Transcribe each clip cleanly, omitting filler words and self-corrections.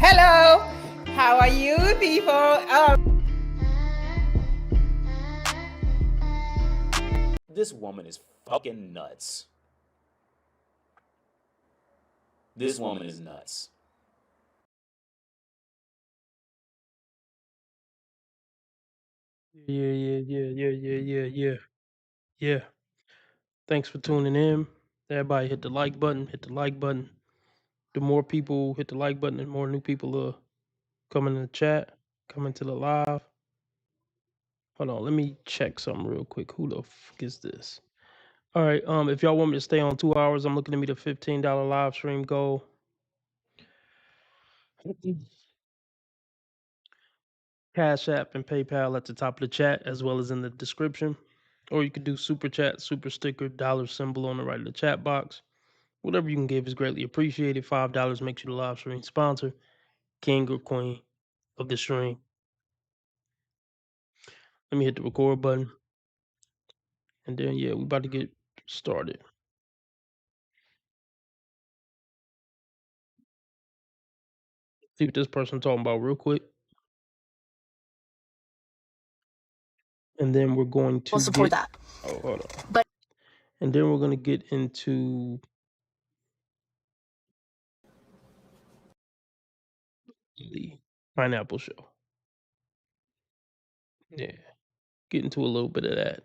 Hello, how are you people? This woman is fucking nuts. This woman is nuts. Yeah. Thanks for tuning in. Everybody hit the like button, hit the like button. The more people hit the like button, the more new people are coming in the chat, coming to the live. Hold on, let me check something real quick. Who the fuck is this? All right, if y'all want me to stay on 2 hours, I'm looking to meet a $15 live stream goal. Cash App and PayPal at the top of the chat, as well as in the description. Or you could do super chat, super sticker, dollar symbol on the right of the chat box. Whatever you can give is greatly appreciated. $5 makes you the live stream sponsor, king or queen of the stream. Let me hit the record button. And then, yeah, we about to get started. See what this person talking about real quick. And then we're going to support that. Oh, hold on. But And then we're going to get into the pineapple show. Yeah. Get into a little bit of that.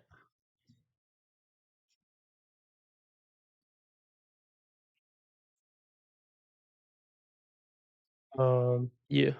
Yeah.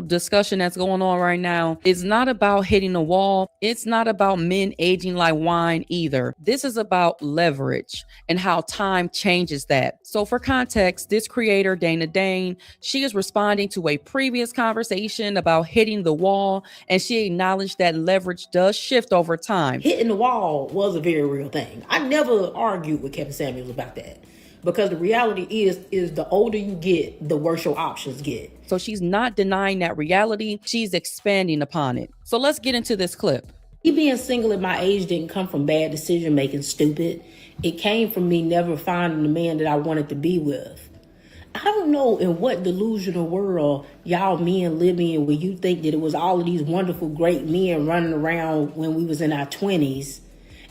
Discussion that's going on right now is not about hitting a wall. It's not about men aging like wine either. This is about leverage and how time changes that. So for context, this creator, Dana Dane, she is responding to a previous conversation about hitting the wall, and she acknowledged that leverage does shift over time. hitting the wall was a very real thing. I never argued with Kevin Samuels about that. Because the reality is the older you get, the worse your options get. So she's not denying that reality, she's expanding upon it. So let's get into this clip. Me being single at my age didn't come from bad decision making, stupid. It came from me never finding the man that I wanted to be with. I don't know in what delusional world y'all men live in where you think that it was all of these wonderful, great men running around when we was in our 20s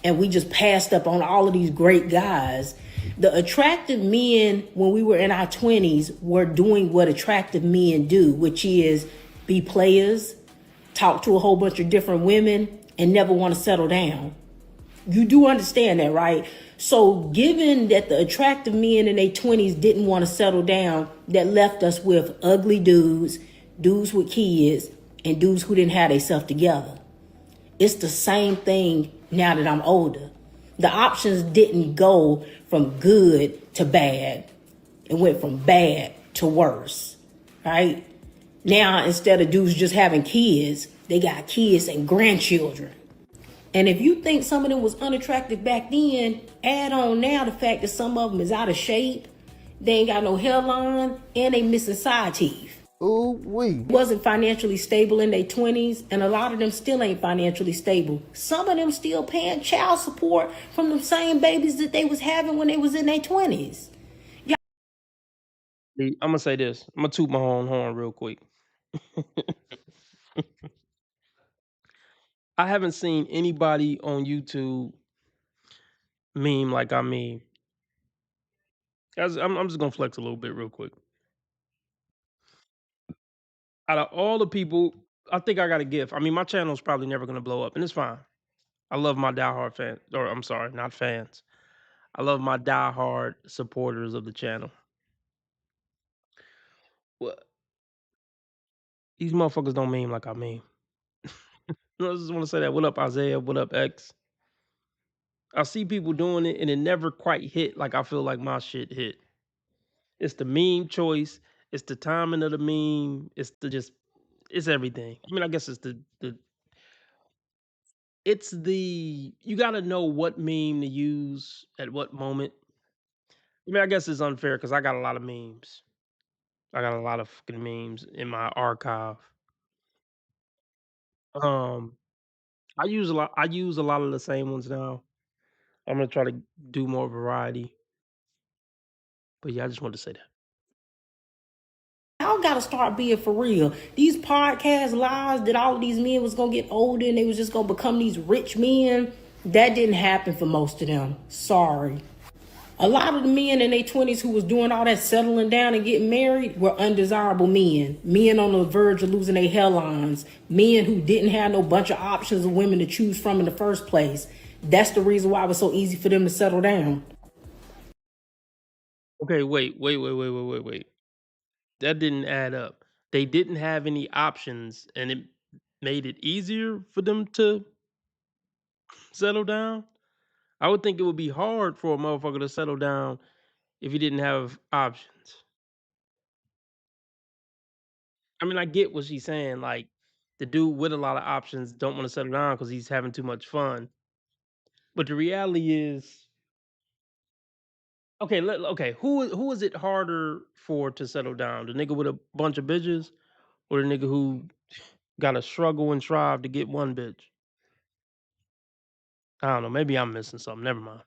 and we just passed up on all of these great guys. The attractive men when we were in our 20s were doing what attractive men do, which is be players, talk to a whole bunch of different women, and never want to settle down. You do understand that, right? So given that the attractive men in their 20s didn't want to settle down, that left us with ugly dudes, dudes with kids, and dudes who didn't have themselves together. It's the same thing now that I'm older. The options didn't go from good to bad. It went from bad to worse, right? Now, instead of dudes just having kids, they got kids and grandchildren. And if you think some of them was unattractive back then, add on now the fact that some of them is out of shape, they ain't got no hairline, and they missing side teeth. Ooh-wee. Wasn't financially stable in their 20s, and a lot of them still ain't financially stable. Some of them still paying child support from the same babies that they was having when they was in their 20s. I'm going to say this. I'm going to toot my own horn real quick. I haven't seen anybody on YouTube meme like I meme. I'm just gonna flex a little bit real quick. Out of all the people, I think I got a gift. I mean, my channel's probably never gonna blow up, and it's fine. I love my diehard fans, or I'm sorry, not fans. I love my diehard supporters of the channel. Well, these motherfuckers don't meme like I meme. I just want to say that. What up, Isaiah? What up, X? I see people doing it, and it never quite hit like I feel like my shit hit. It's the meme choice. It's the timing of the meme. It's everything. I mean, I guess it's the you gotta know what meme to use at what moment. I mean, I guess it's unfair because I got a lot of memes. I got a lot of fucking memes in my archive. Um, I use a lot of the same ones now. I'm gonna try to do more variety. But yeah, I just wanted to say that. Y'all gotta start being for real. These podcast lies that all of these men was gonna get older and they was just gonna become these rich men, that didn't happen for most of them. Sorry. A lot of the men in their 20s who was doing all that settling down and getting married were undesirable men. Men on the verge of losing their hairlines. Men who didn't have no bunch of options of women to choose from in the first place. That's the reason why it was so easy for them to settle down. Okay, wait. That didn't add up. They didn't have any options, and it made it easier for them to settle down. I would think it would be hard for a motherfucker to settle down if he didn't have options. I mean, I get what she's saying. Like, the dude with a lot of options don't want to settle down because he's having too much fun. But the reality is, okay, who is it harder for to settle down? The nigga with a bunch of bitches, or the nigga who got to struggle and strive to get one bitch? I don't know. Maybe I'm missing something. Never mind.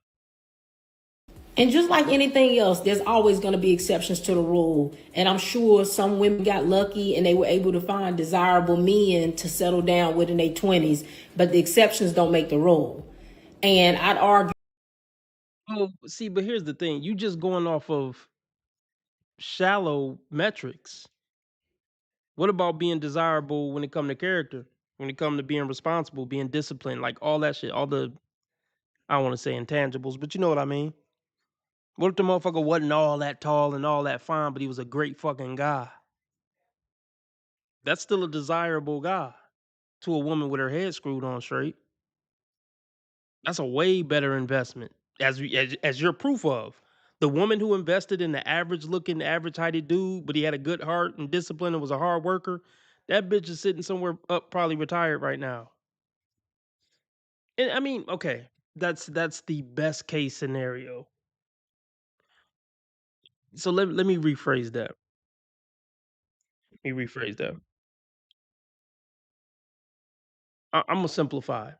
And just like anything else, there's always going to be exceptions to the rule. And I'm sure some women got lucky and they were able to find desirable men to settle down with in their 20s. But the exceptions don't make the rule. And I'd argue. Oh, see, but here's the thing. You just going off of shallow metrics. What about being desirable when it come to character? When it come to being responsible, being disciplined, like all that shit, all the, I don't want to say intangibles, but you know what I mean? What if the motherfucker wasn't all that tall and all that fine, but he was a great fucking guy? That's still a desirable guy to a woman with her head screwed on straight. That's a way better investment, as you're proof of. The woman who invested in the average looking, average heighted dude, but he had a good heart and discipline and was a hard worker, that bitch is sitting somewhere up, probably retired right now. And I mean, okay, that's the best case scenario. So let me rephrase that. Let me rephrase that. I'm gonna simplify.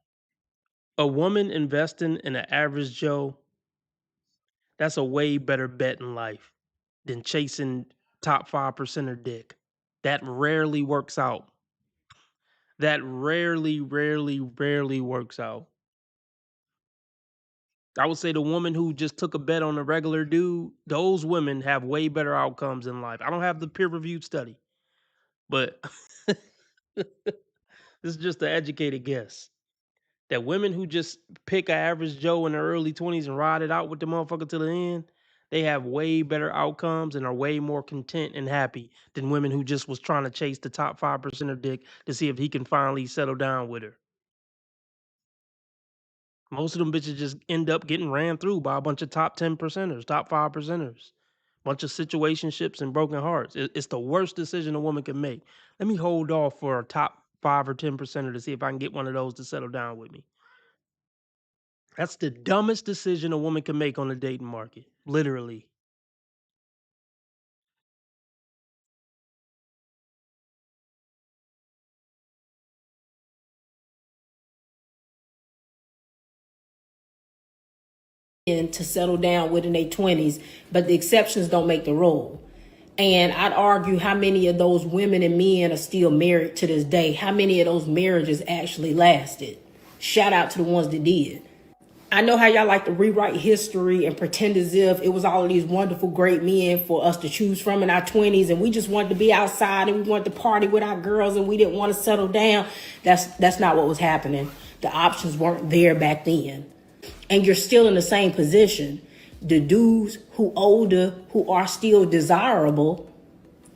A woman investing in an average Joe, that's a way better bet in life than chasing top 5%er dick. That rarely works out. That rarely works out. I would say the woman who just took a bet on a regular dude, those women have way better outcomes in life. I don't have the peer-reviewed study, but this is just an educated guess. That women who just pick an average Joe in their early 20s and ride it out with the motherfucker to the end, they have way better outcomes and are way more content and happy than women who just was trying to chase the top 5% of dick to see if he can finally settle down with her. Most of them bitches just end up getting ran through by a bunch of top 10%ers, top 5%ers, bunch of situationships and broken hearts. It's the worst decision a woman can make. Let me hold off for a top 5 or 10%er to see if I can get one of those to settle down with me. That's the dumbest decision a woman can make on the dating market, literally. To settle down within their 20s, but the exceptions don't make the rule. And I'd argue how many of those women and men are still married to this day. How many of those marriages actually lasted? Shout out to the ones that did. I know how y'all like to rewrite history and pretend as if it was all of these wonderful, great men for us to choose from in our 20s, and we just wanted to be outside and we wanted to party with our girls and we didn't want to settle down. That's not what was happening. The options weren't there back then. And you're still in the same position. The dudes who older, who are still desirable,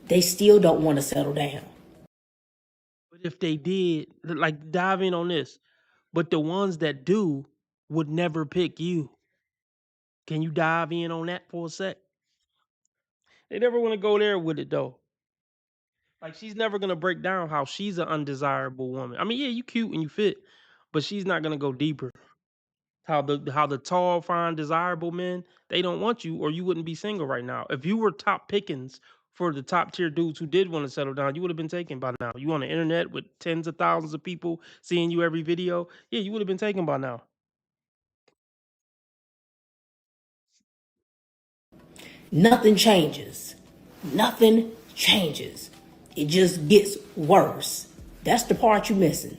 they still don't want to settle down. But if they did, like, dive in on this, but the ones that do would never pick you. Can you dive in on that for a sec? They never want to go there with it though. Like, she's never gonna break down how she's an undesirable woman. I mean, yeah, you cute and you fit, but she's not gonna go deeper. How the tall, fine, desirable men, they don't want you, or you wouldn't be single right now. If you were top pickings for the top tier dudes who did want to settle down, you would have been taken by now. You on the internet with tens of thousands of people seeing you every video, yeah, you would have been taken by now. Nothing changes. Nothing changes. It just gets worse. That's the part you're missing.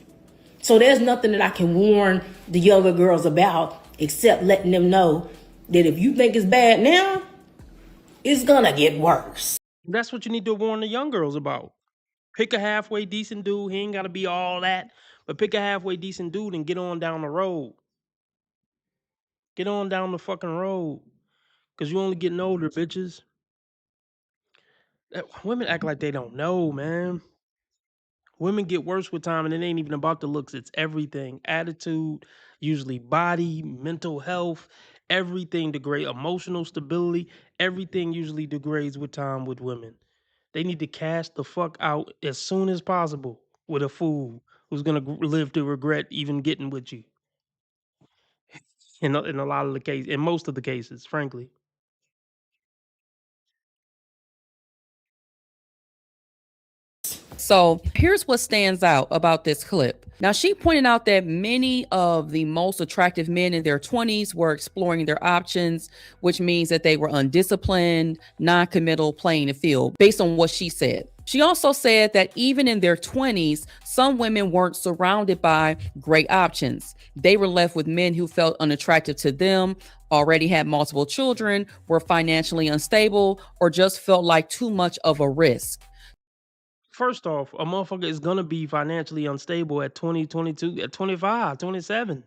So there's nothing that I can warn the younger girls about except letting them know that if you think it's bad now, it's gonna get worse. That's what you need to warn the young girls about. Pick a halfway decent dude. He ain't got to be all that, but pick a halfway decent dude and get on down the road. Get on down the fucking road. Because you only getting older, bitches. Women act like they don't know, man. Women get worse with time, and it ain't even about the looks. It's everything. Attitude, usually body, mental health, everything degrade. Emotional stability, everything usually degrades with time with women. They need to cash the fuck out as soon as possible with a fool who's gonna live to regret even getting with you. In a lot of the cases, in most of the cases, frankly. So here's what stands out about this clip. Now, she pointed out that many of the most attractive men in their 20s were exploring their options, which means that they were undisciplined, non-committal, playing the field, based on what she said. She also said that even in their 20s, some women weren't surrounded by great options. They were left with men who felt unattractive to them, already had multiple children, were financially unstable, or just felt like too much of a risk. First off, a motherfucker is gonna be financially unstable at 20, 22, at 25, 27.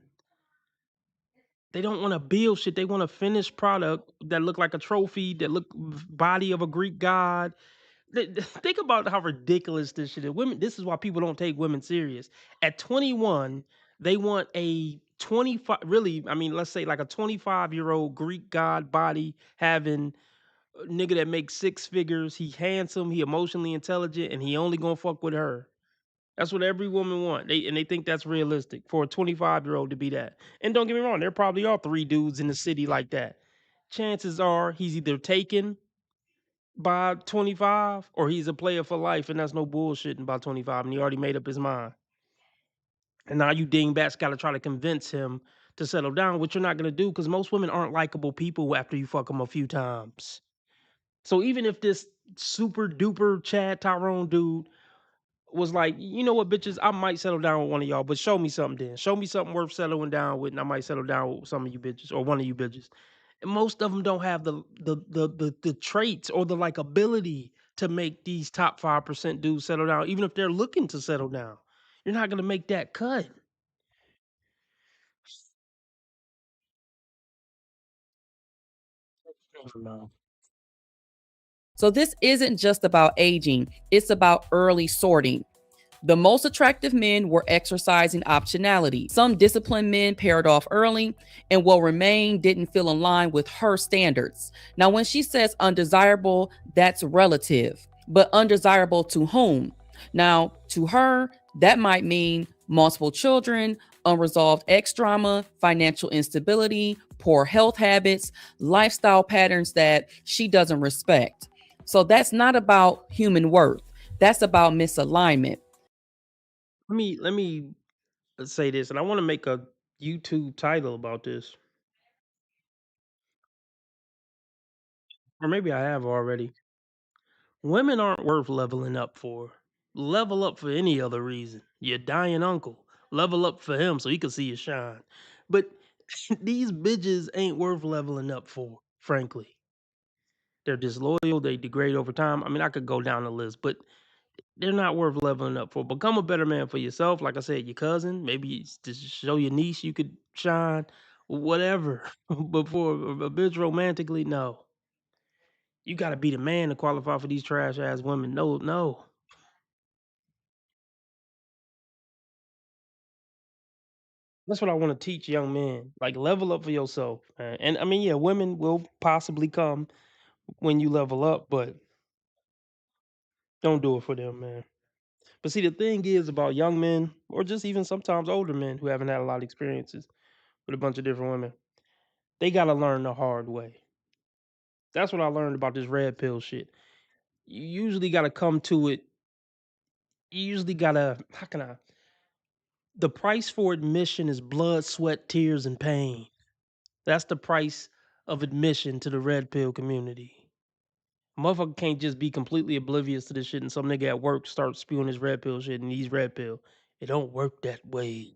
They don't want to build shit. They want a finished product that look like a trophy, that look body of a Greek god. Think about how ridiculous this shit is. Women, this is why people don't take women serious. At 21, they want a 25, really, I mean, let's say like a 25-year-old Greek god body having nigga that makes six figures. He handsome, he emotionally intelligent, and he only gonna fuck with her. That's what every woman want. They think that's realistic for a 25-year-old to be that. And don't get me wrong, there probably are 3 dudes in the city like that. Chances are he's either taken by 25 or he's a player for life, and that's no bullshitting by 25, and he already made up his mind. And now you dingbats got to try to convince him to settle down, which you're not going to do because most women aren't likable people after you fuck them a few times. So even if this super duper Chad Tyrone dude was like, you know what, bitches, I might settle down with one of y'all, but show me something then. Show me something worth settling down with, and I might settle down with some of you bitches or one of you bitches. And most of them don't have the traits or the like ability to make these top 5% dudes settle down, even if they're looking to settle down. You're not gonna make that cut. No. So this isn't just about aging, it's about early sorting. The most attractive men were exercising optionality. Some disciplined men paired off early, and what remained didn't feel in line with her standards. Now, when she says undesirable, that's relative, but undesirable to whom? Now, to her, that might mean multiple children, unresolved ex drama, financial instability, poor health habits, lifestyle patterns that she doesn't respect. So that's not about human worth. That's about misalignment. Let me say this, and I want to make a YouTube title about this, or maybe I have already. Women aren't worth leveling up for. Level up for any other reason. Your dying uncle. Level up for him so he can see you shine. But these bitches ain't worth leveling up for, frankly. They're disloyal, they degrade over time. I mean, I could go down the list, but they're not worth leveling up for. Become a better man for yourself. Like I said, your cousin, maybe it's to show your niece you could shine, whatever. But for a bitch romantically, no. You gotta be the man to qualify for these trash ass women. No, no. That's what I want to teach young men. Like level up for yourself, man. And I mean, yeah, women will possibly come when you level up, but don't do it for them, man. But see, the thing is about young men, or just even sometimes older men who haven't had a lot of experiences with a bunch of different women, they gotta learn the hard way. That's what I learned about this red pill shit. You usually gotta come to it. You usually gotta. How can I? The price for admission is blood, sweat, tears, and pain. That's the price of admission to the red pill community. Motherfucker can't just be completely oblivious to this shit and some nigga at work starts spewing his red pill shit and he's red pill. It don't work that way.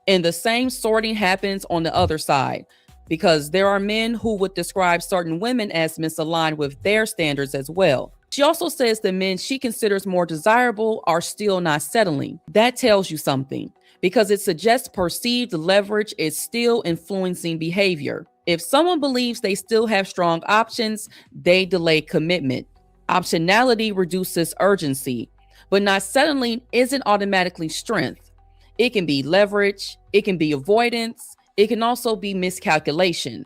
And the same sorting happens on the other side, because there are men who would describe certain women as misaligned with their standards as well. She also says the men she considers more desirable are still not settling. That tells you something, because it suggests perceived leverage is still influencing behavior. If someone believes they still have strong options, they delay commitment. Optionality reduces urgency, but not settling isn't automatically strength. It can be leverage, it can be avoidance, it can also be miscalculation.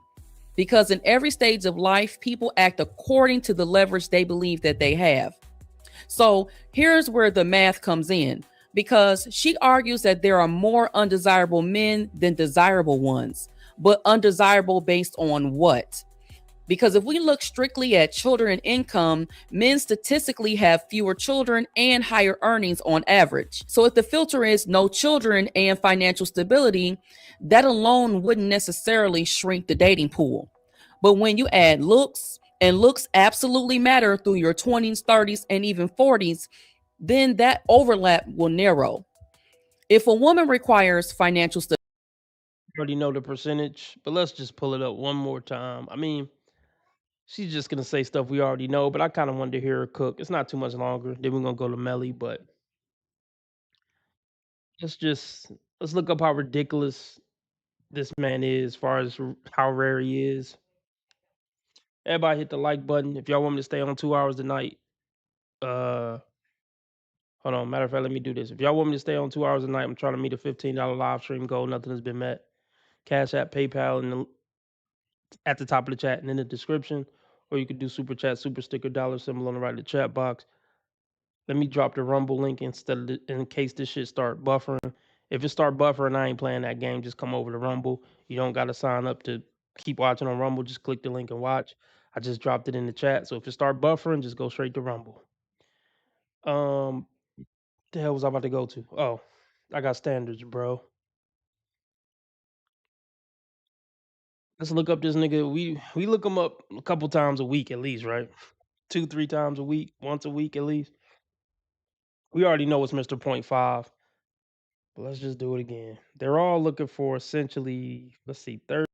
Because in every stage of life, people act according to the leverage they believe that they have. So here's where the math comes in, because she argues that there are more undesirable men than desirable ones. But undesirable based on what? Because if we look strictly at children and income, men statistically have fewer children and higher earnings on average. So if the filter is no children and financial stability, that alone wouldn't necessarily shrink the dating pool. But when you add looks, and looks absolutely matter through your 20s, 30s, and even 40s, then that overlap will narrow. If a woman requires financial stability, You already know the percentage, but let's just pull it up one more time. I mean, she's just gonna say stuff we already know, but I kind of wanted to hear her cook. It's not too much longer. Then we're gonna go to Melly, but let's just let's look up how ridiculous this man is, as far as how rare he is. Everybody hit the like button. If y'all want me to stay on 2 hours tonight, uh, hold on. Matter of fact, let me do this. If y'all want me to stay on 2 hours a night, I'm trying to meet a $15 live stream goal. Nothing has been met. Cash App, PayPal, and at the top of the chat and in the description, or you could do super chat, super sticker, dollar symbol on the right of the chat box. Let me drop the Rumble link instead of in case this shit start buffering. If it start buffering, I ain't playing that game. Just come over to Rumble. You don't got to sign up to keep watching on Rumble. Just click the link and watch. I just dropped it in the chat. So if it start buffering, just go straight to Rumble. The hell was I about to go to? Oh, I got standards, bro. Let's look up this nigga. We look him up a couple times a week at least, right? 2-3 times a week, once a week at least. We already know it's Mr. Point Five, but let's just do it again. They're all looking for essentially, let's see, 30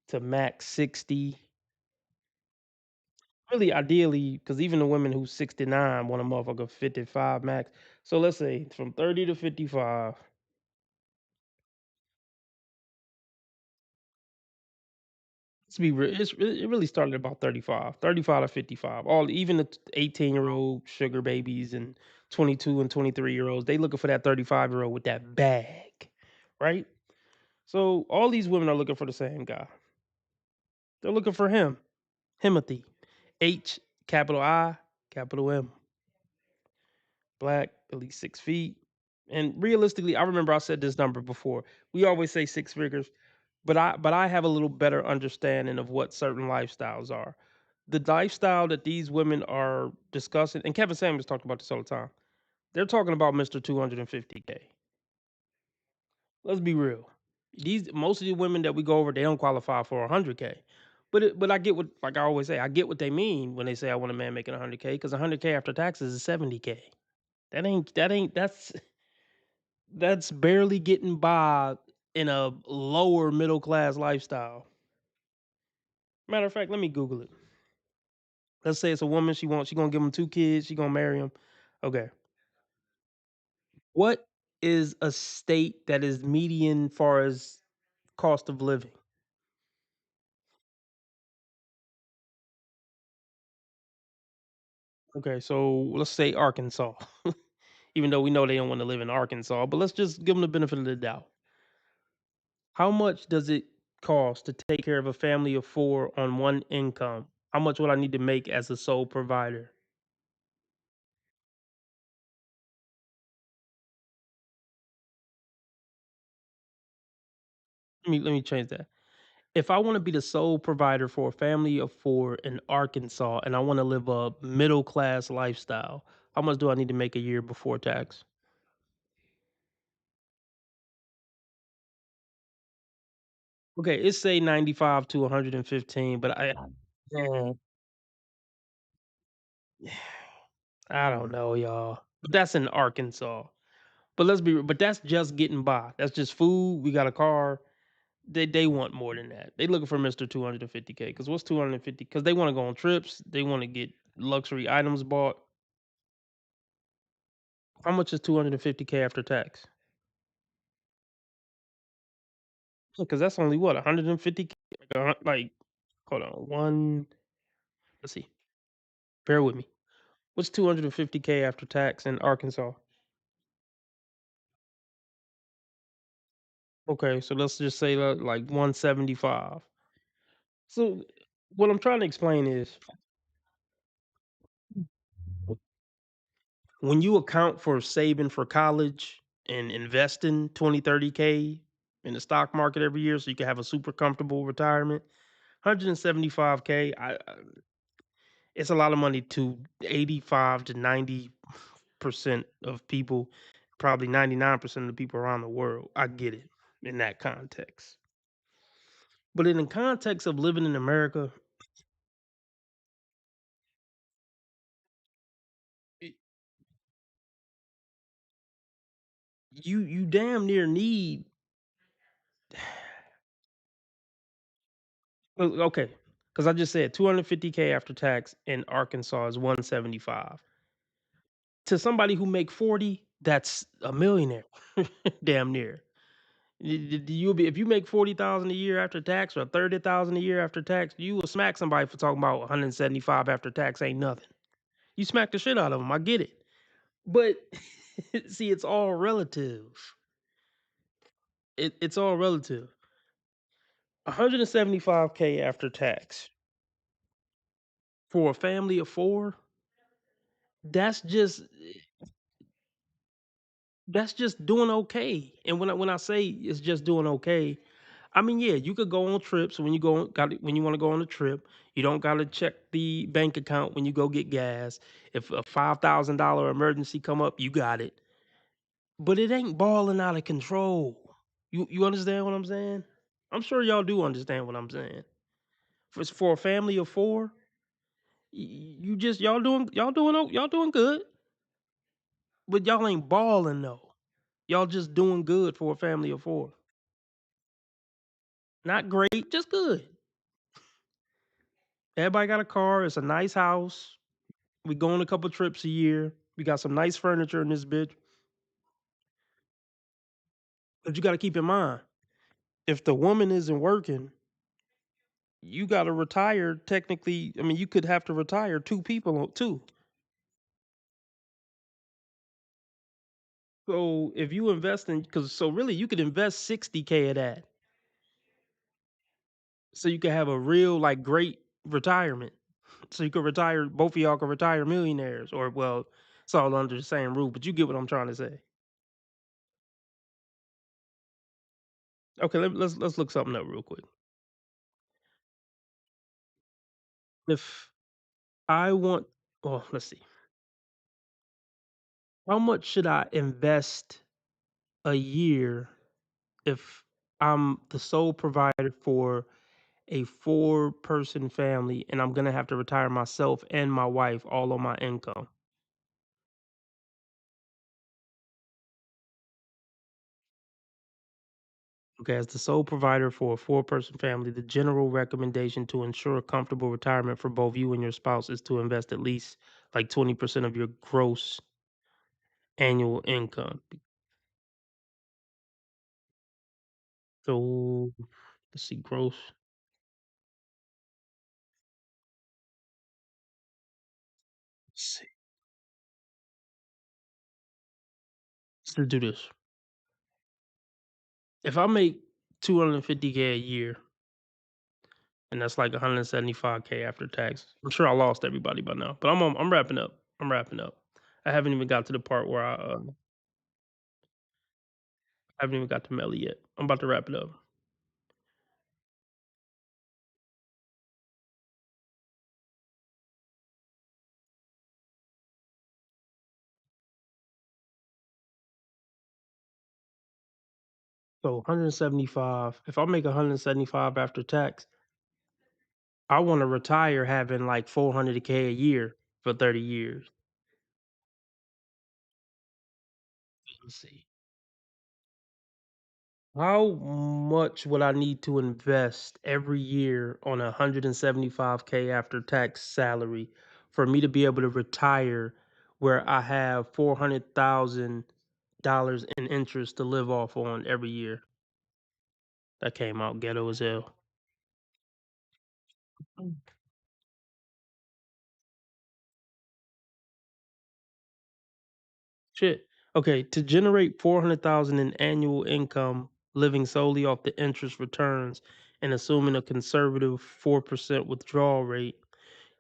to max 60. Really, ideally, because even the women who's 69 want a motherfucker 55 max. So let's say from 30 to 55. Let's be real. It really started about 35, 35 to 55. All even the 18-year-old sugar babies and 22 and 23-year-olds, they looking for that 35-year-old with that bag, right? So all these women are looking for the same guy. They're looking for him, Himothy, H capital I capital M, black, at least 6 feet. And realistically, I remember I said this number before. We always say 6 figures, but I have a little better understanding of what certain lifestyles are. The lifestyle that these women are discussing, and Kevin Samuels talked about this all the time. They're talking about Mr. 250K. Let's be real. These most of the women that we go over, they don't qualify for 100K. But I get what, like I always say, I get what they mean when they say I want a man making 100K, because 100K after taxes is 70K. That's barely getting by in a lower middle class lifestyle. Matter of fact, let me Google it. Let's say it's a woman. She gonna give him 2 kids. She gonna marry him. Okay. What is a state that is median far as cost of living? Okay, so let's say Arkansas. Even though we know they don't want to live in Arkansas, but let's just give them the benefit of the doubt. How much does it cost to take care of a family of four on one income? How much would I need to make as a sole provider? Let me change that. If I want to be the sole provider for a family of four in Arkansas and I want to live a middle class lifestyle, how much do I need to make a year before tax? Okay, it say 95 to 115, but man, I don't know, y'all. But that's in Arkansas. But let's be real, but that's just getting by. That's just food. We got a car. They want more than that. They looking for Mr. 250K. Because what's 250? Because they want to go on trips. They want to get luxury items bought. How much is 250K after tax? Because that's only what 150K. Like, hold on, let's see. Bear with me. What's 250K after tax in Arkansas? Okay, so let's just say like 175. So what I'm trying to explain is when you account for saving for college and investing 20, 30K in the stock market every year so you can have a super comfortable retirement, 175K, it's a lot of money to 85 to 90% of people, probably 99% of the people around the world. I get it in that context. But in the context of living in America, it- you damn near need okay, because I just said 250K after tax in Arkansas is 175. To somebody who make 40, that's a millionaire, damn near. You'll be if you make 40,000 a year after tax or 30,000 a year after tax, you will smack somebody for talking about 175 after tax ain't nothing. You smack the shit out of them. I get it, but see, it's all relative. It's all relative. 175K after tax for a family of four. That's just that's just doing okay. And when I say it's just doing okay, I mean, yeah, you could go on trips when you go when you want to go on a trip. You don't got to check the bank account when you go get gas. If a $5,000 emergency come up, you got it. But it ain't balling out of control. You understand what I'm saying? I'm sure y'all do understand what I'm saying. For a family of four, you just y'all doing good, but y'all ain't balling though. Y'all just doing good for a family of four. Not great, just good. Everybody got a car. It's a nice house. We go on a couple trips a year. We got some nice furniture in this bitch. But you got to keep in mind, if the woman isn't working, you got to retire. Technically, I mean, you could have to retire two people too. So if you invest in, because so really you could invest 60K of that, so you could have a real like great retirement. So you could retire. Both of y'all could retire millionaires, or well, it's all under the same roof. But you get what I'm trying to say. Okay, let's look something up real quick. If I want, well, let's see. How much should I invest a year if I'm the sole provider for a four-person family and I'm gonna have to retire myself and my wife all on my income? Okay, as the sole provider for a four-person family, the general recommendation to ensure a comfortable retirement for both you and your spouse is to invest at least like 20% of your gross annual income. So let's see, gross. Let's see. Let's do this. If I make 250K a year, and that's like 175K after tax, I'm sure I lost everybody by now. But I'm wrapping up. I'm wrapping up. I haven't even got to the part where I haven't even got to Melly yet. I'm about to wrap it up. So 175. If I make 175 after tax, I want to retire having like 400K a year for 30 years. Let's see. How much would I need to invest every year on a 175K after tax salary for me to be able to retire where I have $400,000 in interest to live off on every year? That came out ghetto as hell. Shit. Okay, to generate 400,000 in annual income living solely off the interest returns and assuming a conservative 4% withdrawal rate,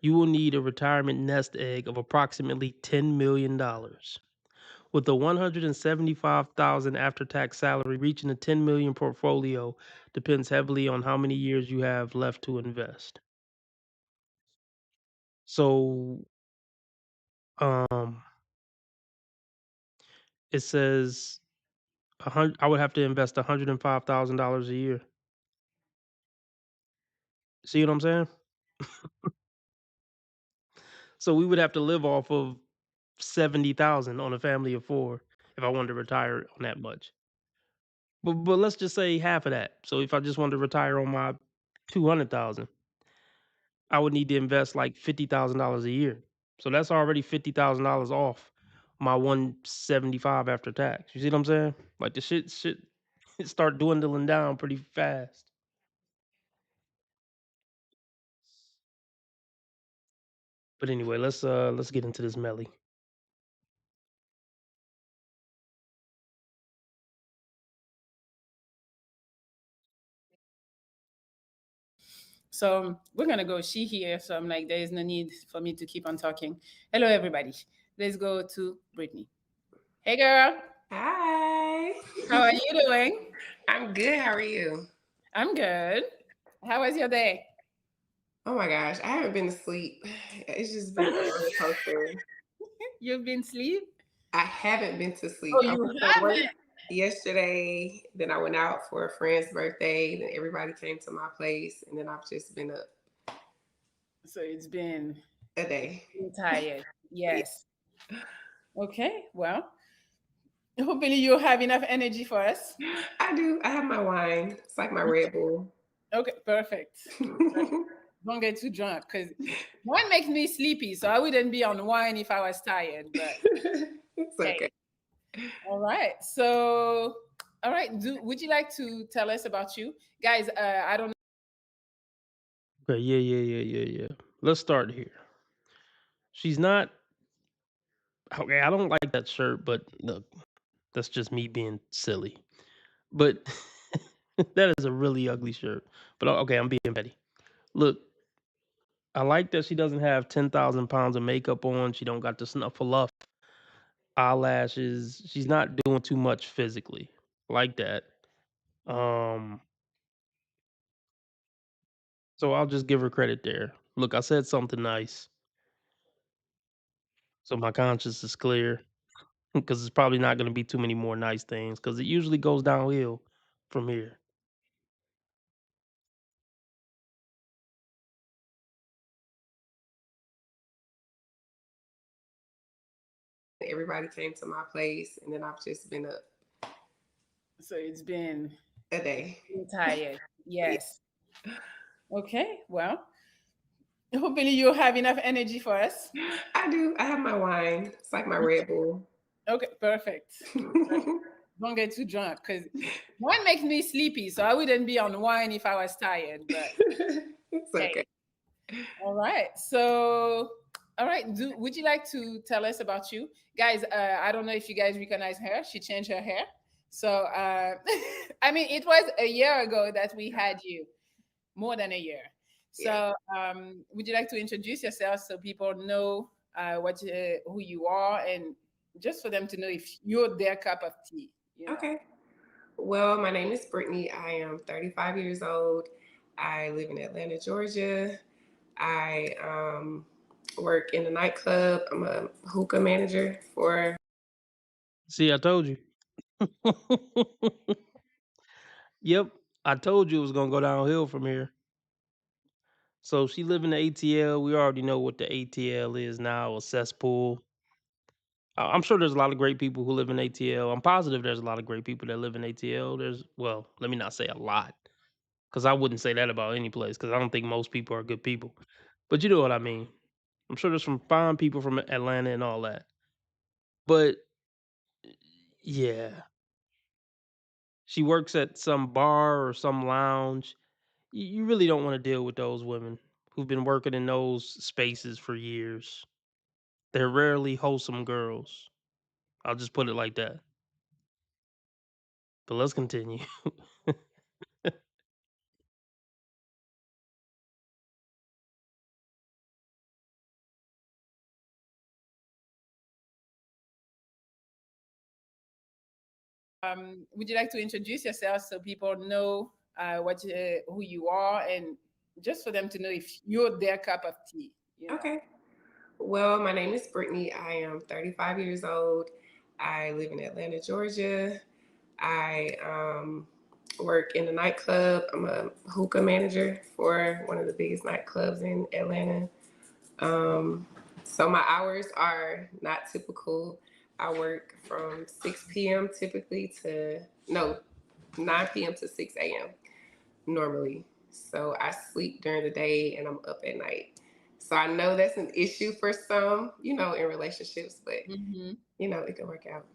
you will need a retirement nest egg of approximately $10 million. With the 175,000 after-tax salary, reaching a 10 million portfolio depends heavily on how many years you have left to invest. So, um, it says I would have to invest $105,000 a year. See what I'm saying? So we would have to live off of 70,000 on a family of 4 if I wanted to retire on that much. But let's just say half of that. So if I just wanted to retire on my 200,000, I would need to invest like $50,000 a year. So that's already $50,000 off my 175 after tax. You see what I'm saying? Like the shit it start dwindling down pretty fast. But anyway, let's get into this Melly. So we're gonna go she here. So I'm like, there is no need for me to keep on talking. Hello, everybody. Let's go to Brittany. Hey, girl. Hi. How are you doing? I'm good. How are you? I'm good. How was your day? Oh my gosh, I haven't been to sleep. It's just been a roller coaster. You've been asleep? I haven't been to sleep. Oh, I you went to work haven't? yesterday, then I went out for a friend's birthday, then everybody came to my place, and then I've just been up So it's been a day. tired. Yes. Okay. Well, hopefully you have enough energy for us. I do. I have my wine. It's like my Red Bull. Okay, perfect. Don't get too drunk because wine makes me sleepy. So I wouldn't be on wine if I was tired. But It's okay. all right. So, all right. Would you like to tell us about you, guys? I don't know. Okay, yeah. Let's start here. She's not okay. I don't like that shirt, but look, that's just me being silly. But that is a really ugly shirt. But okay, I'm being petty. Look, I like that she doesn't have 10,000 pounds of makeup on. She don't got the snuffleup eyelashes. She's not doing too much physically. Like that. So I'll just give her credit there. Look, I said something nice. So my conscience is clear because it's probably not going to be too many more nice things because it usually goes downhill from here. Everybody came to my place, and then I've just been up So it's been a day. tired. Yes. Okay. Well, hopefully you have enough energy for us. I do. I have my wine. It's like my Red Bull. Okay, perfect. Don't get too drunk because wine makes me sleepy. So I wouldn't be on wine if I was tired. But It's okay. all right. So, all right. Would you like to tell us about you, guys? I don't know if you guys recognize her. She changed her hair. So, I mean, it was a year ago that we had you, more than a year. So, would you like to introduce yourself so people know who you are, and just for them to know if you're their cup of tea? You know? Okay. Well, my name is Brittany. I am 35 years old. I live in Atlanta, Georgia. I work in a nightclub. I'm a hookah manager for. See, I told you. Yep, I told you it was gonna go downhill from here. So she live in the ATL. We already know what the ATL is now, a cesspool. I'm sure there's a lot of great people who live in ATL. I'm positive there's a lot of great people that live in ATL. Well, let me not say a lot, because I wouldn't say that about any place, because I don't think most people are good people. But you know what I mean. I'm sure there's some fine people from Atlanta and all that. But yeah, she works at some bar or some lounge. You really don't want to deal with those women who've been working in those spaces for years. They're rarely wholesome girls. I'll just put it like that. But let's continue. Would you like to introduce yourself so people know who you are, and just for them to know if you're their cup of tea? You know? Okay. Well, my name is Brittany. I am 35 years old. I live in Atlanta, Georgia. I work in a nightclub. I'm a hookah manager for one of the biggest nightclubs in Atlanta. So my hours are not typical. I work from 6 p.m. typically to 9 p.m. to 6 a.m. normally. So I sleep during the day and I'm up at night. So I know that's an issue for some, in relationships, but it can work out.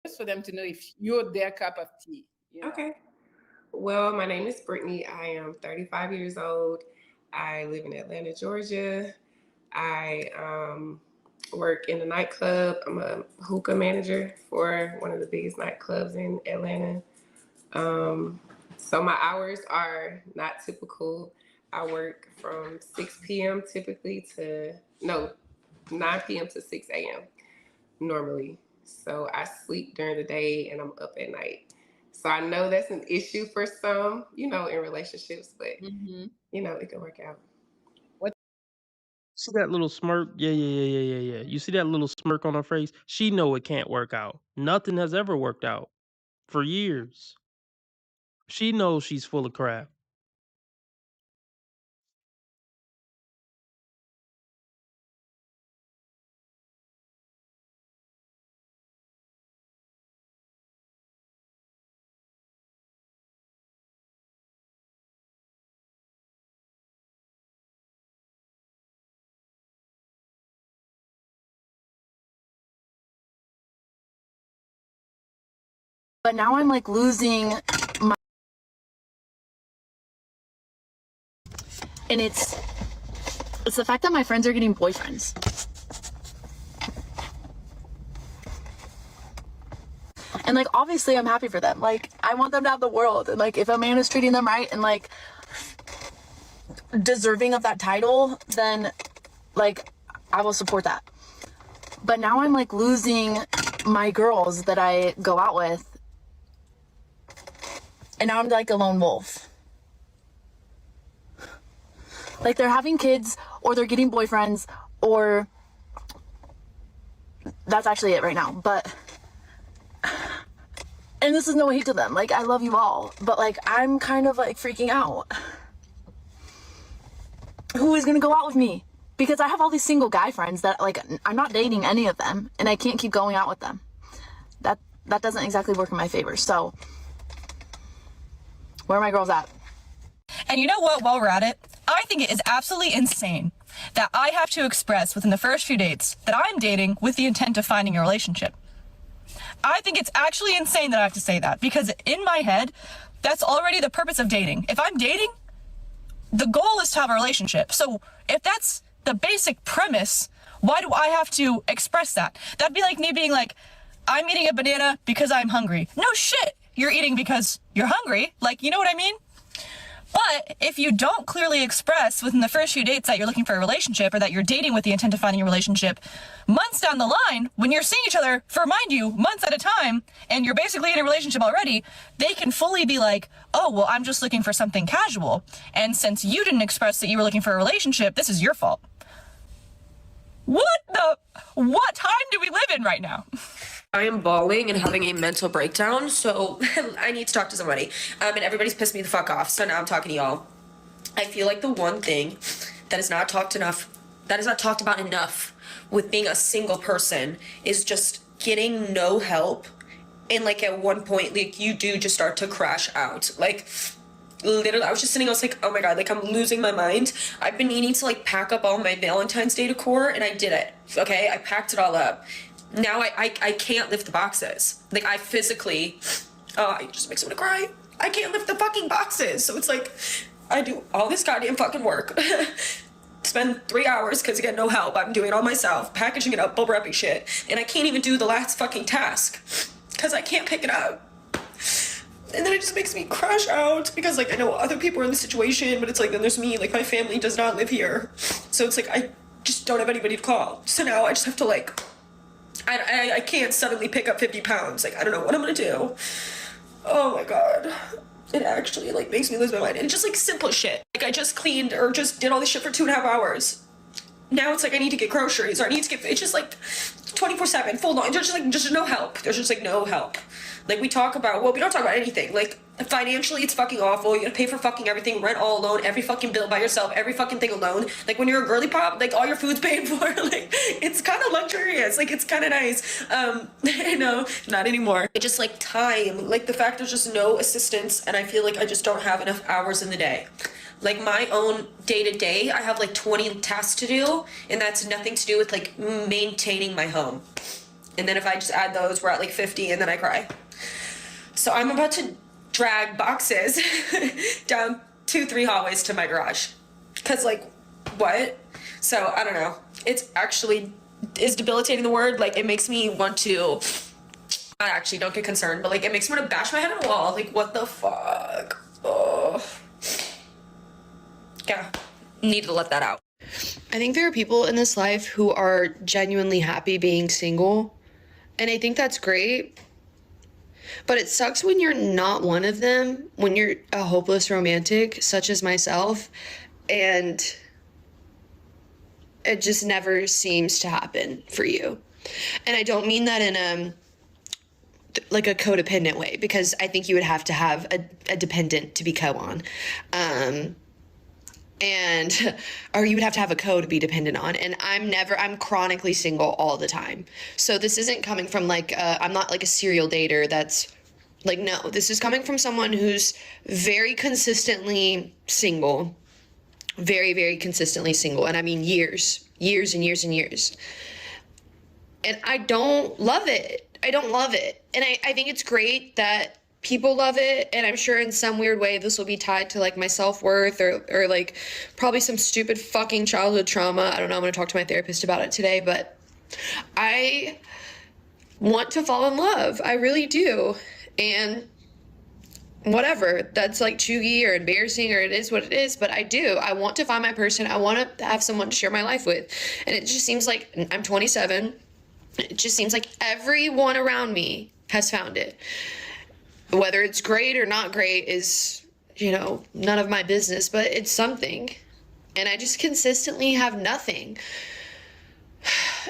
Just for them to know if you're their cup of tea. You know? Okay. Well, my name is Brittany. I am 35 years old. I live in Atlanta, Georgia. I work in a nightclub. I'm a hookah manager for one of the biggest nightclubs in Atlanta. So my hours are not typical. I work from 6 p.m. typically to 9 p.m. to 6 a.m. normally. So I sleep during the day and I'm up at night. So I know that's an issue for some, in relationships, but it can work out. See that little smirk? Yeah. You see that little smirk on her face? She know it can't work out. Nothing has ever worked out for years. She knows she's full of crap. But now I'm like losing my, and it's the fact that my friends are getting boyfriends. And like obviously I'm happy for them. Like I want them to have the world, and like if a man is treating them right and like deserving of that title, then like I will support that. But now I'm like losing my girls that I go out with. And now I'm like a lone wolf. Like they're having kids or they're getting boyfriends, or that's actually it right now. But, and this is no hate to them. Like I love you all, but like I'm kind of like freaking out. Who is gonna go out with me? Because I have all these single guy friends that like I'm not dating any of them, and I can't keep going out with them. That doesn't exactly work in my favor. So where are my girls at? And you know what, while we're at it, I think it is absolutely insane that I have to express within the first few dates that I'm dating with the intent of finding a relationship. I think it's actually insane that I have to say that, because in my head, that's already the purpose of dating. If I'm dating, the goal is to have a relationship. So if that's the basic premise, why do I have to express that? That'd be like me being like, I'm eating a banana because I'm hungry. No shit. You're eating because you're hungry. Like, you know what I mean? But if you don't clearly express within the first few dates that you're looking for a relationship or that you're dating with the intent of finding a relationship, months down the line, when you're seeing each other for, mind you, months at a time, and you're basically in a relationship already, they can fully be like, oh, well, I'm just looking for something casual. And since you didn't express that you were looking for a relationship, this is your fault. What time do we live in right now? I am bawling and having a mental breakdown, so I need to talk to somebody. And everybody's pissed me the fuck off, so now I'm talking to y'all. I feel like the one thing that is not talked about enough with being a single person is just getting no help. And like at one point, like you do just start to crash out. Like literally, I was just sitting, I was like, oh my God, like I'm losing my mind. I've been needing to like pack up all my Valentine's Day decor, and I did it, okay? I packed it all up. Now I can't lift the boxes. Like I physically, it just makes me want to cry. I can't lift the fucking boxes. So it's like, I do all this goddamn fucking work. Spend 3 hours because I get no help. I'm doing it all myself, packaging it up, bubble wrapping shit. And I can't even do the last fucking task because I can't pick it up. And then it just makes me crash out because like I know other people are in the situation, but it's like then there's me, like my family does not live here. So it's like I just don't have anybody to call. So now I just have to like, I can't suddenly pick up 50 pounds. Like, I don't know what I'm gonna do. Oh my God. It actually like makes me lose my mind. And just like simple shit. Like I just cleaned or just did all this shit for 2.5 hours. Now it's like I need to get groceries or I need to get, it's just like 24/7, full on. There's just no help. There's just like no help. Like we don't talk about anything. Like financially, it's fucking awful. You gotta pay for fucking everything, rent all alone, every fucking bill by yourself, every fucking thing alone. Like when you're a girly pop, like all your food's paid for. Like it's kind of luxurious. Like it's kind of nice. No, not anymore. It's just like time. Like the fact there's just no assistance, and I feel like I just don't have enough hours in the day. Like my own day-to-day, I have like 20 tasks to do, and that's nothing to do with like maintaining my home. And then if I just add those, we're at like 50, and then I cry. So I'm about to drag boxes down 2-3 hallways to my garage. Cause like, what? So I don't know. It's actually, is debilitating the word? Like it makes me want to, I actually don't get concerned, but like it makes me want to bash my head on a wall. Like what the fuck? Oh. Yeah, need to let that out. I think there are people in this life who are genuinely happy being single, and I think that's great. But it sucks when you're not one of them, when you're a hopeless romantic, such as myself, and it just never seems to happen for you. And I don't mean that in like a codependent way, because I think you would have to have a dependent to be co-on. Or you would have to have a co to be dependent on. And I'm chronically single all the time. So this isn't coming from like, I'm not like a serial dater that's like, no, this is coming from someone who's very consistently single, very, very consistently single. And I mean years and years and years. And I don't love it. I don't love it. And I think it's great that people love it, and I'm sure in some weird way this will be tied to like my self-worth or like probably some stupid fucking childhood trauma. I don't know, I'm gonna talk to my therapist about it today, but I want to fall in love. I really do. And whatever, that's like chuggy or embarrassing or it is what it is, but I do. I want to find my person. I want to have someone to share my life with. And it just seems like, I'm 27, it just seems like everyone around me has found it. Whether it's great or not great is, none of my business, but it's something. And I just consistently have nothing.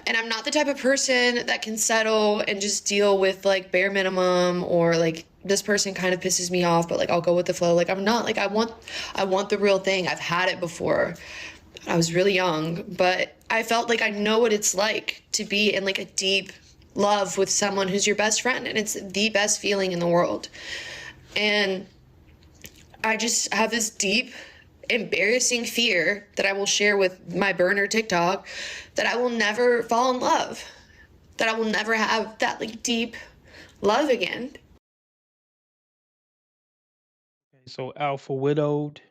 And I'm not the type of person that can settle and just deal with like bare minimum or like this person kind of pisses me off, but like I'll go with the flow. Like I'm not like I want the real thing. I've had it before. I was really young, but I felt like I know what it's like to be in like a deep love with someone who's your best friend, and it's the best feeling in the world. And I just have this deep, embarrassing fear that I will share with my burner TikTok that I will never fall in love, that I will never have that like deep love again. Okay, so Alpha Widowed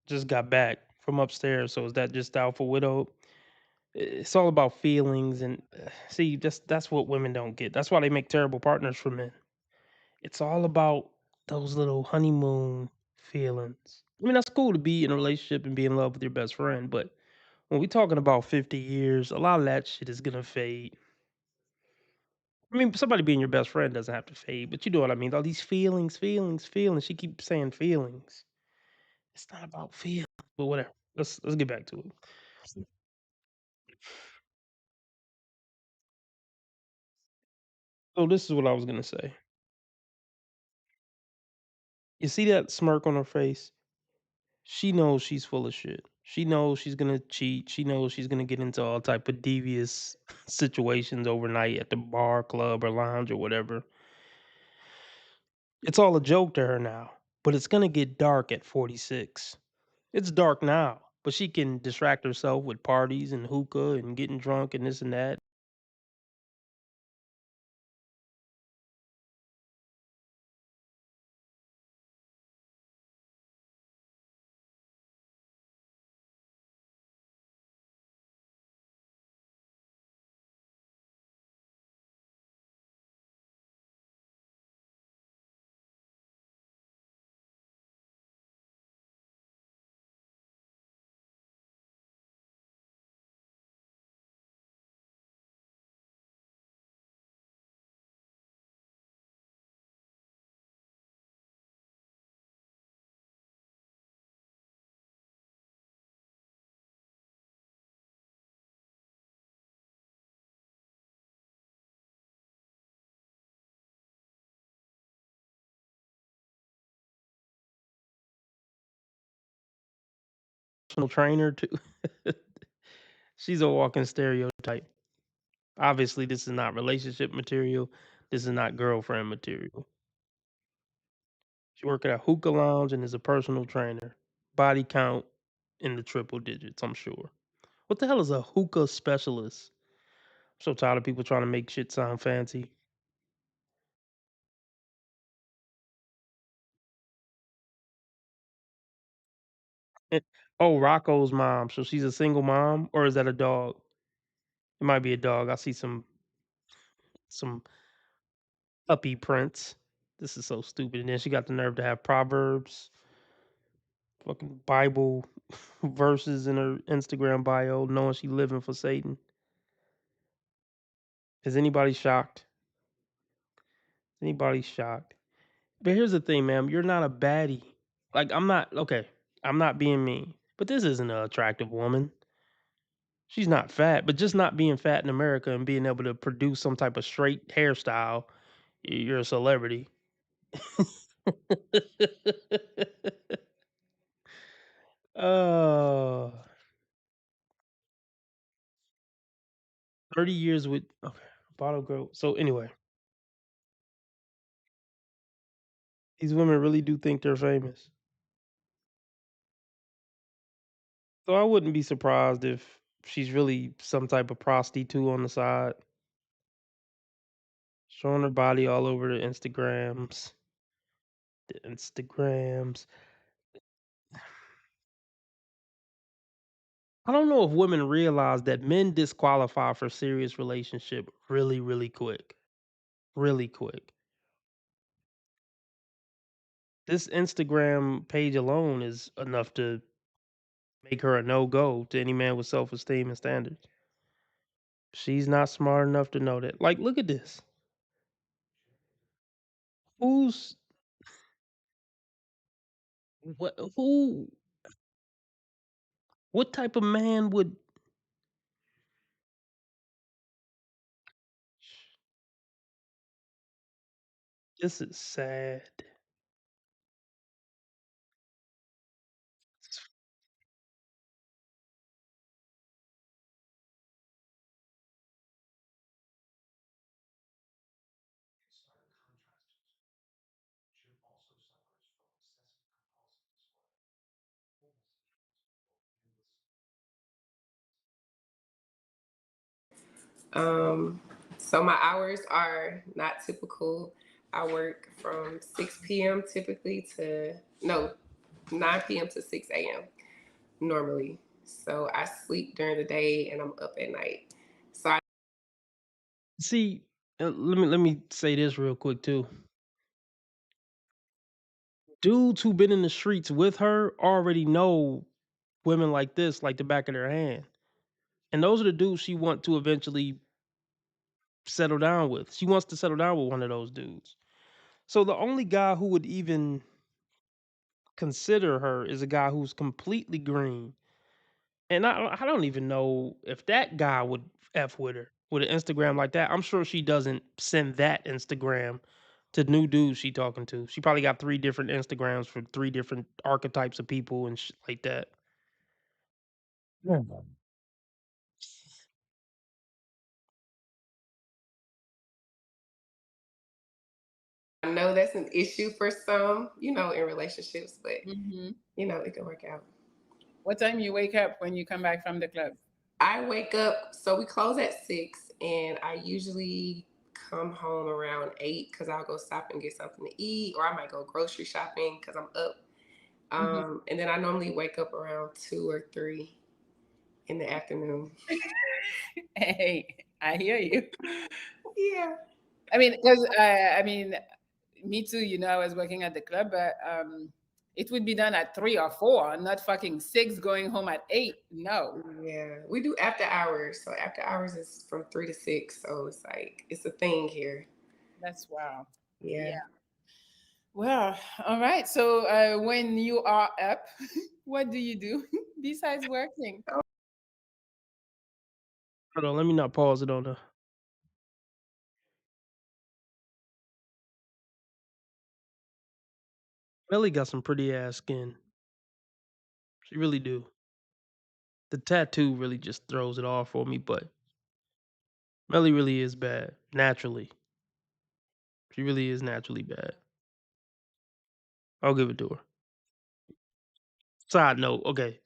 just got back from upstairs. So is that just Alpha Widowed? It's all about feelings, and see, that's what women don't get. That's why they make terrible partners for men. It's all about those little honeymoon feelings. I mean, that's cool to be in a relationship and be in love with your best friend, but when we talking about 50 years, a lot of that shit is gonna fade. I mean, somebody being your best friend doesn't have to fade, but you know what I mean. All these feelings, feelings, feelings. She keeps saying feelings. It's not about feelings, but whatever. Let's get back to it. So this is what I was gonna say. You see that smirk on her face? She knows she's full of shit. She knows she's gonna cheat. She knows she's gonna get into all type of devious situations overnight at the bar, club, or lounge or whatever. It's all a joke to her now, but it's gonna get dark at 46. It's dark now, but she can distract herself with parties and hookah and getting drunk and this and that. Personal trainer too. She's a walking stereotype. Obviously, this is not relationship material. This is not girlfriend material. She work at a hookah lounge and is a personal trainer. Body count in the triple digits, I'm sure. What the hell is a hookah specialist? I'm so tired of people trying to make shit sound fancy. Oh, Rocco's mom. So she's a single mom, or is that a dog? It might be a dog. I see some puppy prints. This is so stupid. And then she got the nerve to have Proverbs, fucking Bible verses in her Instagram bio, knowing she living for Satan. Is anybody shocked? Anybody shocked? But here's the thing, ma'am. You're not a baddie. Like, I'm not, okay, I'm not being mean, but this isn't an attractive woman. She's not fat, but just not being fat in America and being able to produce some type of straight hairstyle, you're a celebrity. Oh, 30 years with, okay, bottle girl. So anyway, these women really do think they're famous. So I wouldn't be surprised if she's really some type of prostitute on the side, showing her body all over the Instagrams. The Instagrams. I don't know if women realize that men disqualify for serious relationship really, really quick. Really quick. This Instagram page alone is enough to make her a no-go to any man with self-esteem and standards. She's not smart enough to know that. Like, look at this. Who's who what type of man would this is sad. So my hours are not typical. I work from 6 p.m. typically to 9 p.m. to 6 a.m. normally. So I sleep during the day and I'm up at night. So I See, let me say this real quick too. dudes who've been in the streets with her already know women like this like the back of their hand. And those are the dudes she want to eventually settle down with. She wants to settle down with one of those dudes. So the only guy who would even consider her is a guy who's completely green. And I don't even know if that guy would F with her with an Instagram like that. I'm sure she doesn't send that Instagram to new dudes she talking to. She probably got 3 different Instagrams for 3 different archetypes of people and shit like that. Yeah. I know that's an issue for some, you know, in relationships, but Mm-hmm. you know, it can work out. What time you wake up when you come back from the club? I wake up, so we close at 6, and I usually come home around 8 because I'll go stop and get something to eat, or I might go grocery shopping because I'm up. And then I normally wake up around 2 or 3 in the afternoon. Hey, I hear you. Yeah. I mean, because me too. You know, I was working at the club, but it would be done at 3 or 4, not fucking 6, going home at 8. No. Yeah, we do after hours. So after hours is from 3 to 6. So it's like, it's a thing here. That's wow. Yeah. Well, all right. So when you are up, what do you do besides working? Hold on, let me not pause it on her. Melly got some pretty ass skin. She really do. The tattoo really just throws it off for me, but Melly really is bad naturally. She really is naturally bad. I'll give it to her. Side note, okay.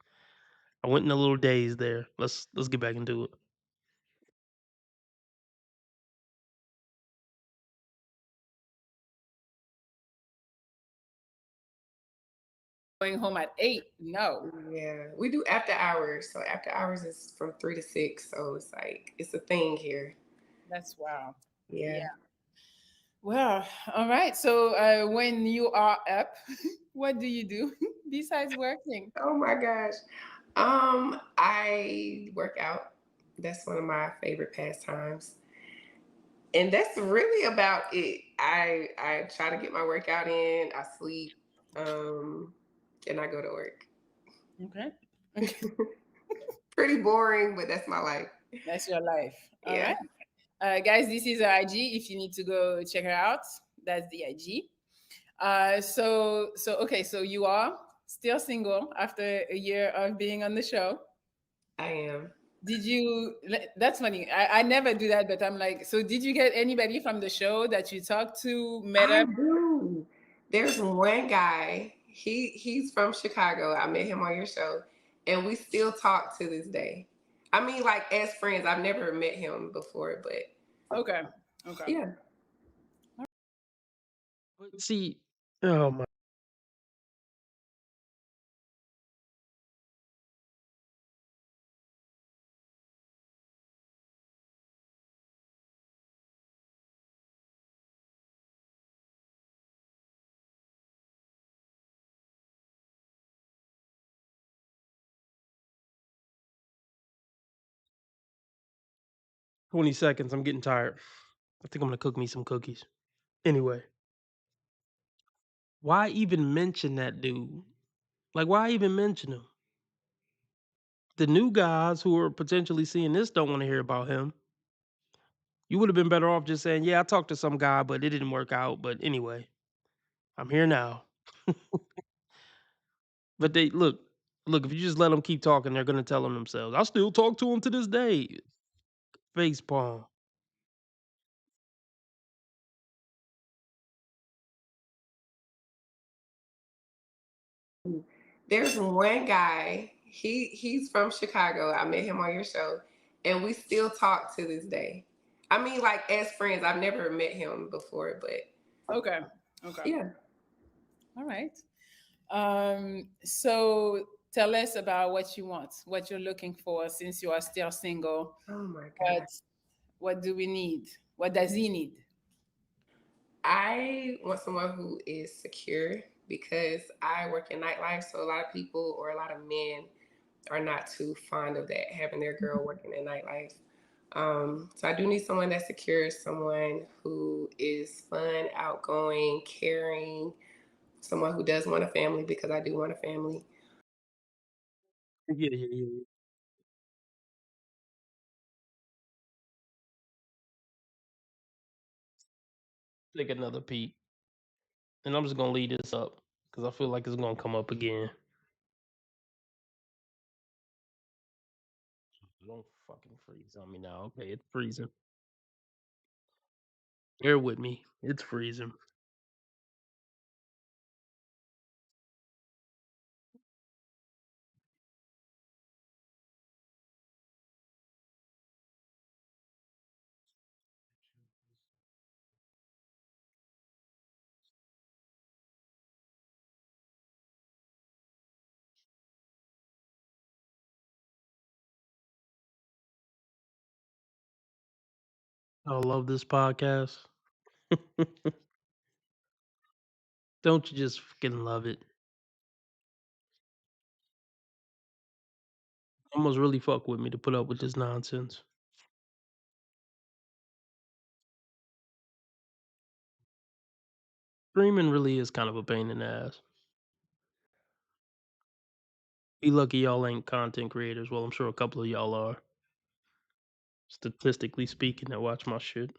I went in a little daze there. Let's get back into it. Going home at 8. No. Yeah, we do after hours. So after hours is from 3 to 6. So it's like, it's a thing here. That's wow. Yeah. Well, all right. So when you are up, what do you do besides working? Oh my gosh. I work out. That's one of my favorite pastimes. And that's really about it. I try to get my workout in, I sleep, and I go to work. Okay. Pretty boring, but that's my life. That's your life. All Yeah. right. Guys, this is her IG. If you need to go check her out, that's the IG. Okay, so you are still single after a year of being on the show. I am. Did you? That's funny. I never do that, but I'm like, so did you get anybody from the show that you talked to, met I up? do. There's one guy. He's from Chicago. I met him on your show, and we still talk to this day. I mean, like as friends. I've never met him before, but Okay. yeah. But see, oh my. "20 seconds, I'm getting tired. I think I'm gonna cook me some cookies." Anyway. Why even mention that dude? Like, why even mention him? The new guys who are potentially seeing this don't wanna hear about him. You would've been better off just saying, "Yeah, I talked to some guy, but it didn't work out, but anyway, I'm here now." But they look, if you just let them keep talking, they're gonna tell them themselves. I still talk to him to this day. Face palm. There's one guy. He's from Chicago. I met him on your show, and we still talk to this day. I mean, like as friends. I've never met him before, but Okay. yeah. All right. So tell us about what you want, what you're looking for, since you are still single. Oh my God. What do we need? What does he need? I want someone who is secure because I work in nightlife, so a lot of people or a lot of men are not too fond of that, having their girl working in nightlife. So I do need someone that's secure, someone who is fun, outgoing, caring, someone who does want a family because I do want a family. Yeah. Take another peek. And I'm just gonna leave this up because I feel like it's gonna come up again. Don't fucking freeze on me now. Okay, it's freezing. Bear with me. It's freezing. I love this podcast. Don't you just fucking love it? Almost really fuck with me to put up with this nonsense. Streaming really is kind of a pain in the ass. Be lucky y'all ain't content creators. Well, I'm sure a couple of y'all are. Statistically speaking, that watch my shit.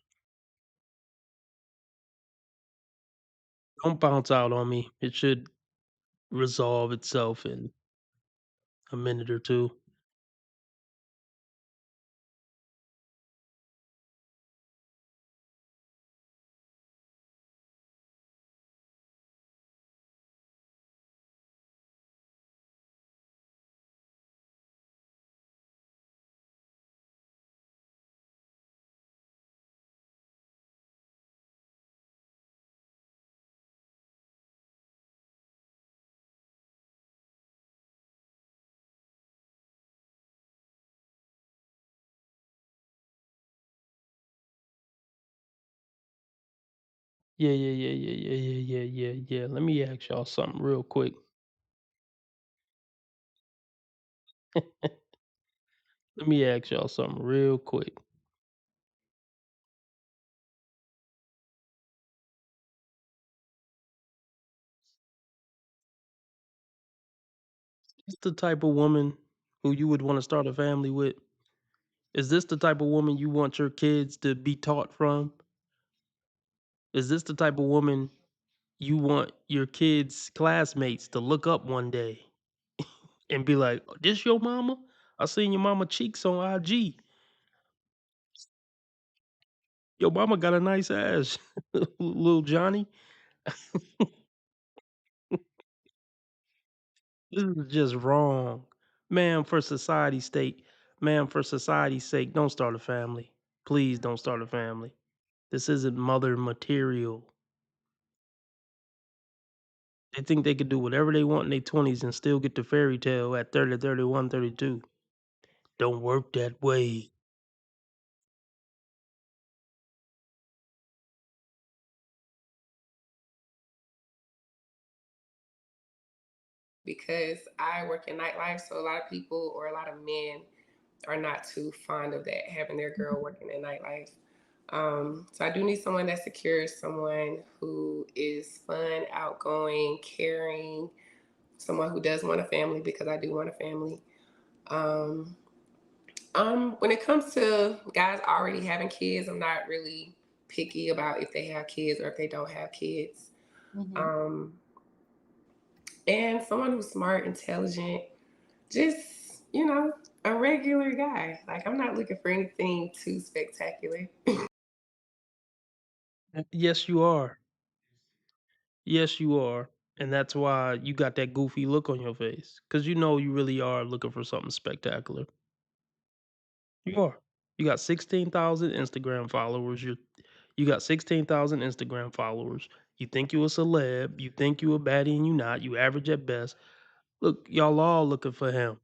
Don't bounce out on me. It should resolve itself in a minute or two. Yeah. Let me ask y'all something real quick. Let me ask y'all something real quick. Is this the type of woman who you would want to start a family with? Is this the type of woman you want your kids to be taught from? Is this the type of woman you want your kids' classmates to look up one day and be like, "Oh, this your mama? I seen your mama cheeks on IG. Your mama got a nice ass, little Johnny." This is just wrong. Man, for society's sake, don't start a family. Please don't start a family. This isn't mother material. They think they could do whatever they want in their 20s and still get the fairy tale at 30, 31, 32. Don't work that way. Because I work in nightlife, so a lot of people or a lot of men are not too fond of that, having their girl working in nightlife. So I do need someone that's secure, someone who is fun, outgoing, caring, someone who does want a family because I do want a family. When it comes to guys already having kids, I'm not really picky about if they have kids or if they don't have kids. Um, and someone who's smart, intelligent, just, a regular guy. Like, I'm not looking for anything too spectacular. Yes, you are. Yes, you are. And that's why you got that goofy look on your face. Because you know you really are looking for something spectacular. You are. You got 16,000 Instagram followers. You got 16,000 Instagram followers. You think you a celeb. You think you a baddie and you not. You average at best. Look, y'all all looking for him.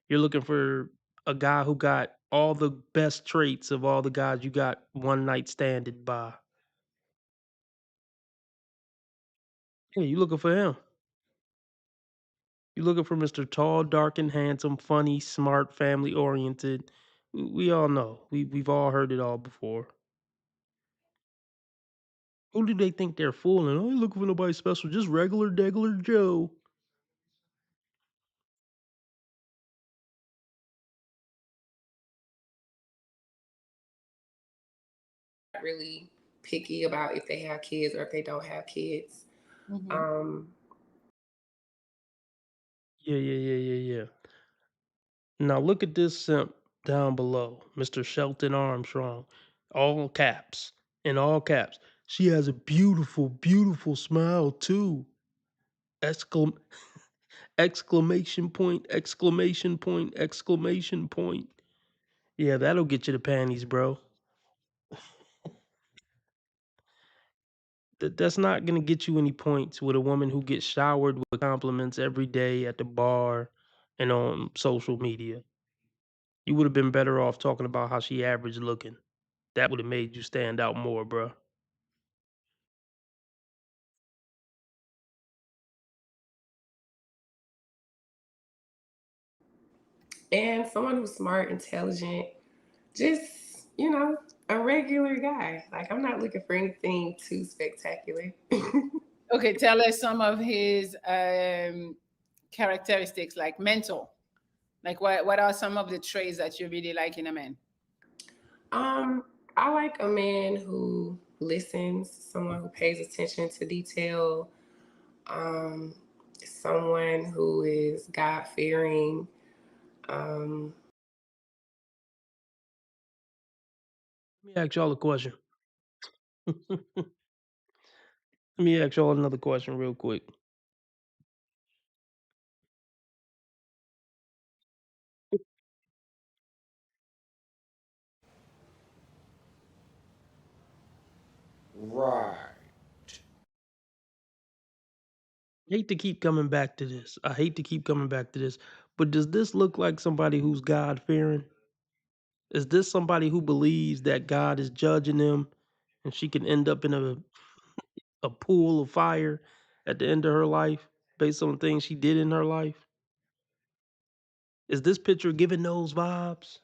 You're looking for a guy who got all the best traits of all the guys you got one night standed by. Yeah, you looking for him. You looking for Mr. Tall, dark, and handsome, funny, smart, family oriented. We all know. We've all heard it all before. Who do they think they're fooling? I ain't looking for nobody special, just regular degular Joe. Really picky about if they have kids or if they don't have kids. Mhm. Yeah. Now look at this simp down below, Mr. Shelton Armstrong, all caps, in all caps. She has a beautiful, beautiful smile too. Exclam- exclamation point, exclamation point, exclamation point. Yeah, that'll get you the panties, bro. That's not gonna get you any points with a woman who gets showered with compliments every day at the bar and on social media. You would have been better off talking about how she average looking. That would have made you stand out more, bro. And someone who's smart, intelligent, just, a regular guy. Like, I'm not looking for anything too spectacular. Okay, tell us some of his characteristics, like mental. Like, what are some of the traits that you really like in a man? I like a man who listens, someone who pays attention to detail, um, someone who is God fearing. Um, Let me ask y'all a question. Let me ask y'all another question real quick. Right. Hate to keep coming back to this. I hate to keep coming back to this. But does this look like somebody who's God fearing? Is this somebody who believes that God is judging them and she can end up in a pool of fire at the end of her life based on things she did in her life? Is this picture giving those vibes?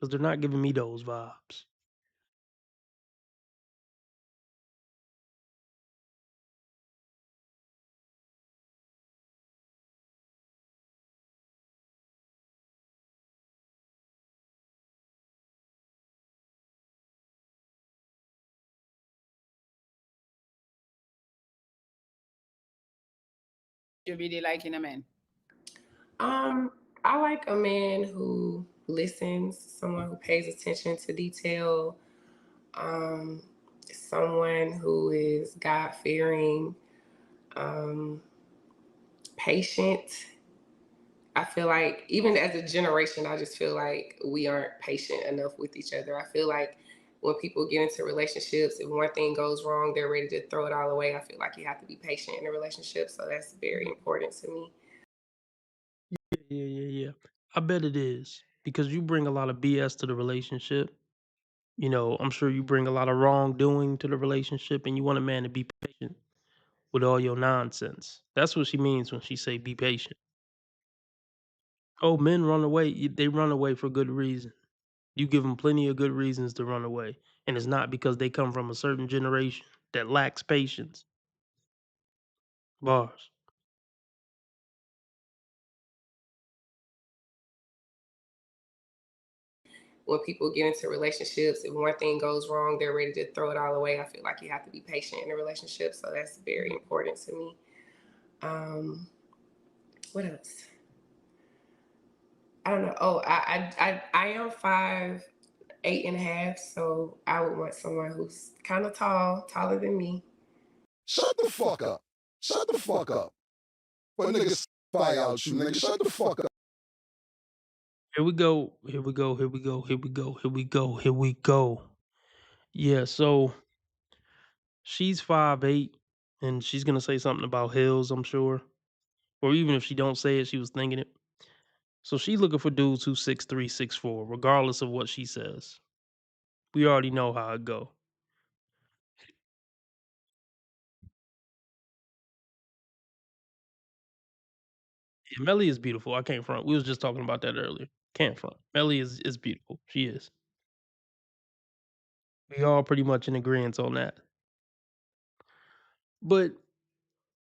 Because they're not giving me those vibes. You really like in a man? I like a man who listens, someone who pays attention to detail, um, someone who is God fearing, um, patient. I feel like even as a generation, I just feel like we aren't patient enough with each other. I feel like when people get into relationships, if one thing goes wrong, they're ready to throw it all away. I feel like you have to be patient in a relationship. So that's very important to me. Yeah. I bet it is because you bring a lot of BS to the relationship. You know, I'm sure you bring a lot of wrongdoing to the relationship, and you want a man to be patient with all your nonsense. That's what she means when she say be patient. Oh, men run away. They run away for good reason. You give them plenty of good reasons to run away, and it's not because they come from a certain generation that lacks patience. Bars. When people get into relationships, if one thing goes wrong, they're ready to throw it all away. I feel like you have to be patient in a relationship. So that's very important to me. What else? I don't know. Oh, I am 5'8.5", so I would want someone who's kind of tall, taller than me. Shut the fuck up. Shut the fuck up. But niggas fire out you, nigga. Shut the fuck up. Here we go. Yeah, so she's 5'8", and she's gonna say something about hills, I'm sure. Or even if she don't say it, she was thinking it. So she's looking for dudes who 6'3", 6'4", regardless of what she says. We already know how it go. Yeah, Melly is beautiful. I can't front. We was just talking about that earlier. Can't front. Melly is beautiful. She is. We all pretty much in agreement on that. But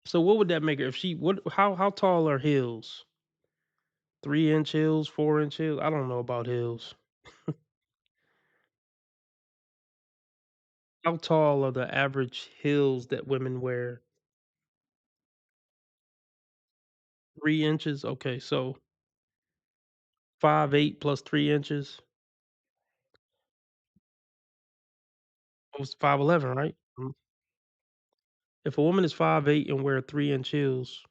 so what would that make her if she what how tall are heels? 3-inch heels, 4-inch heels? I don't know about heels. How tall are the average heels that women wear? 3 inches? Okay, so 5'8" plus 3 inches. It was 5'11", right? If a woman is 5'8" and wear 3-inch heels,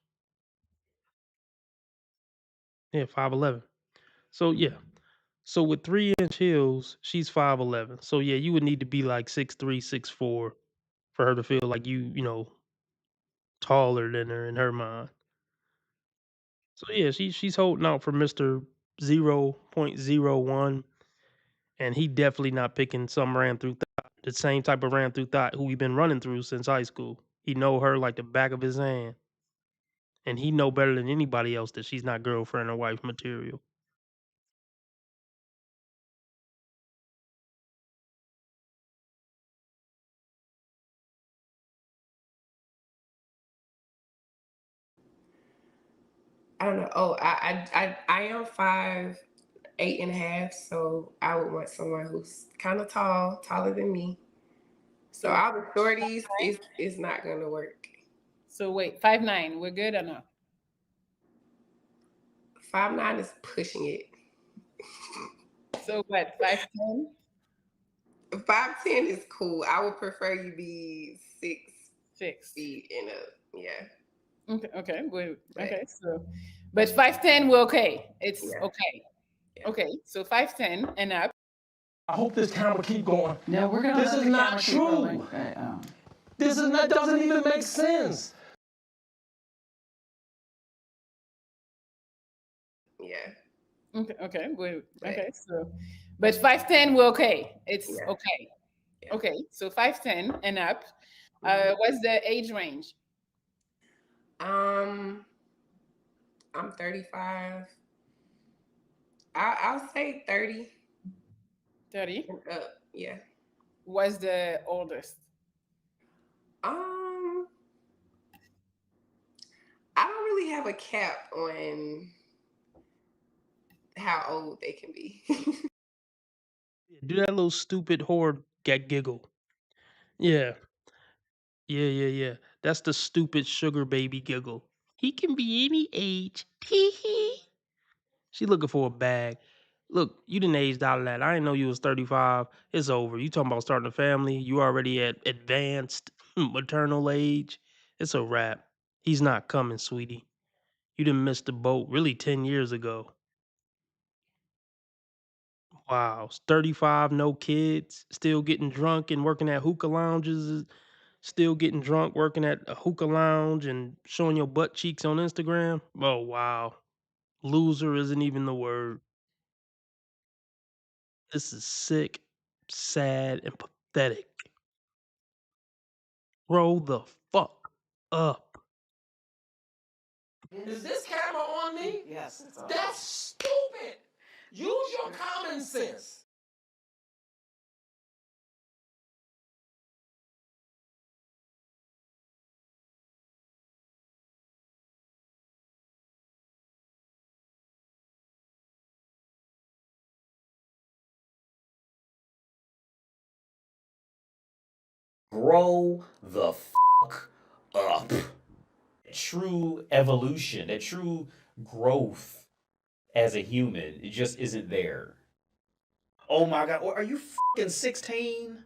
yeah, 5'11". So yeah. So with 3-inch heels, she's 5'11". So yeah, you would need to be like 6'3", 6'4" for her to feel like you know, taller than her in her mind. So yeah, she's holding out for Mr. 0.01, and he definitely not picking some ran through thought, the same type of ran through thought who he been running through since high school. He know her like the back of his hand, and he know better than anybody else that she's not girlfriend or wife material. I don't know. Oh, I am 5'8.5", so I would want someone who's kind of tall, taller than me. So all the shorties is not gonna work. So wait, 5'9", we're good or no? 5'9" is pushing it. So what, 5'10"? 5'10" is cool. I would prefer you be 6 feet and up. Yeah. Okay, wait, okay, so but 5'10", we're okay. It's Yeah. okay. Okay, so 5'10" and up. I hope this camera keep going. No, we're gonna. This let is the not camera keep true. rolling. This is not doesn't even make sense. Yeah. Okay, wait, okay, so but 5'10", we're okay. It's Yeah. okay. Yeah. Okay, so 5'10" and up. What's the age range? I'm 35. I'll say 30 30. and up. Yeah. What's the oldest? I don't really have a cap on how old they can be. Do that little stupid whore giggle. Yeah. Yeah. That's the stupid sugar baby giggle. He can be any age. Tee hee. She looking for a bag. Look, you didn't aged out of that. I didn't know you was 35. It's over. You talking about starting a family. You already at advanced maternal age. It's a wrap. He's not coming, sweetie. You didn't miss the boat really 10 years ago. Wow. 35, no kids, still getting drunk and working at hookah lounges, still getting drunk, working at a hookah lounge and showing your butt cheeks on Instagram. Oh, wow. Loser isn't even the word. This is sick, sad, and pathetic. Grow the fuck up. Is this camera on me? Yes, it's on. That's stupid. Use your common sense. Grow the fuck up. True evolution, that true growth as a human, it just isn't there. Oh my God, are you fucking 16?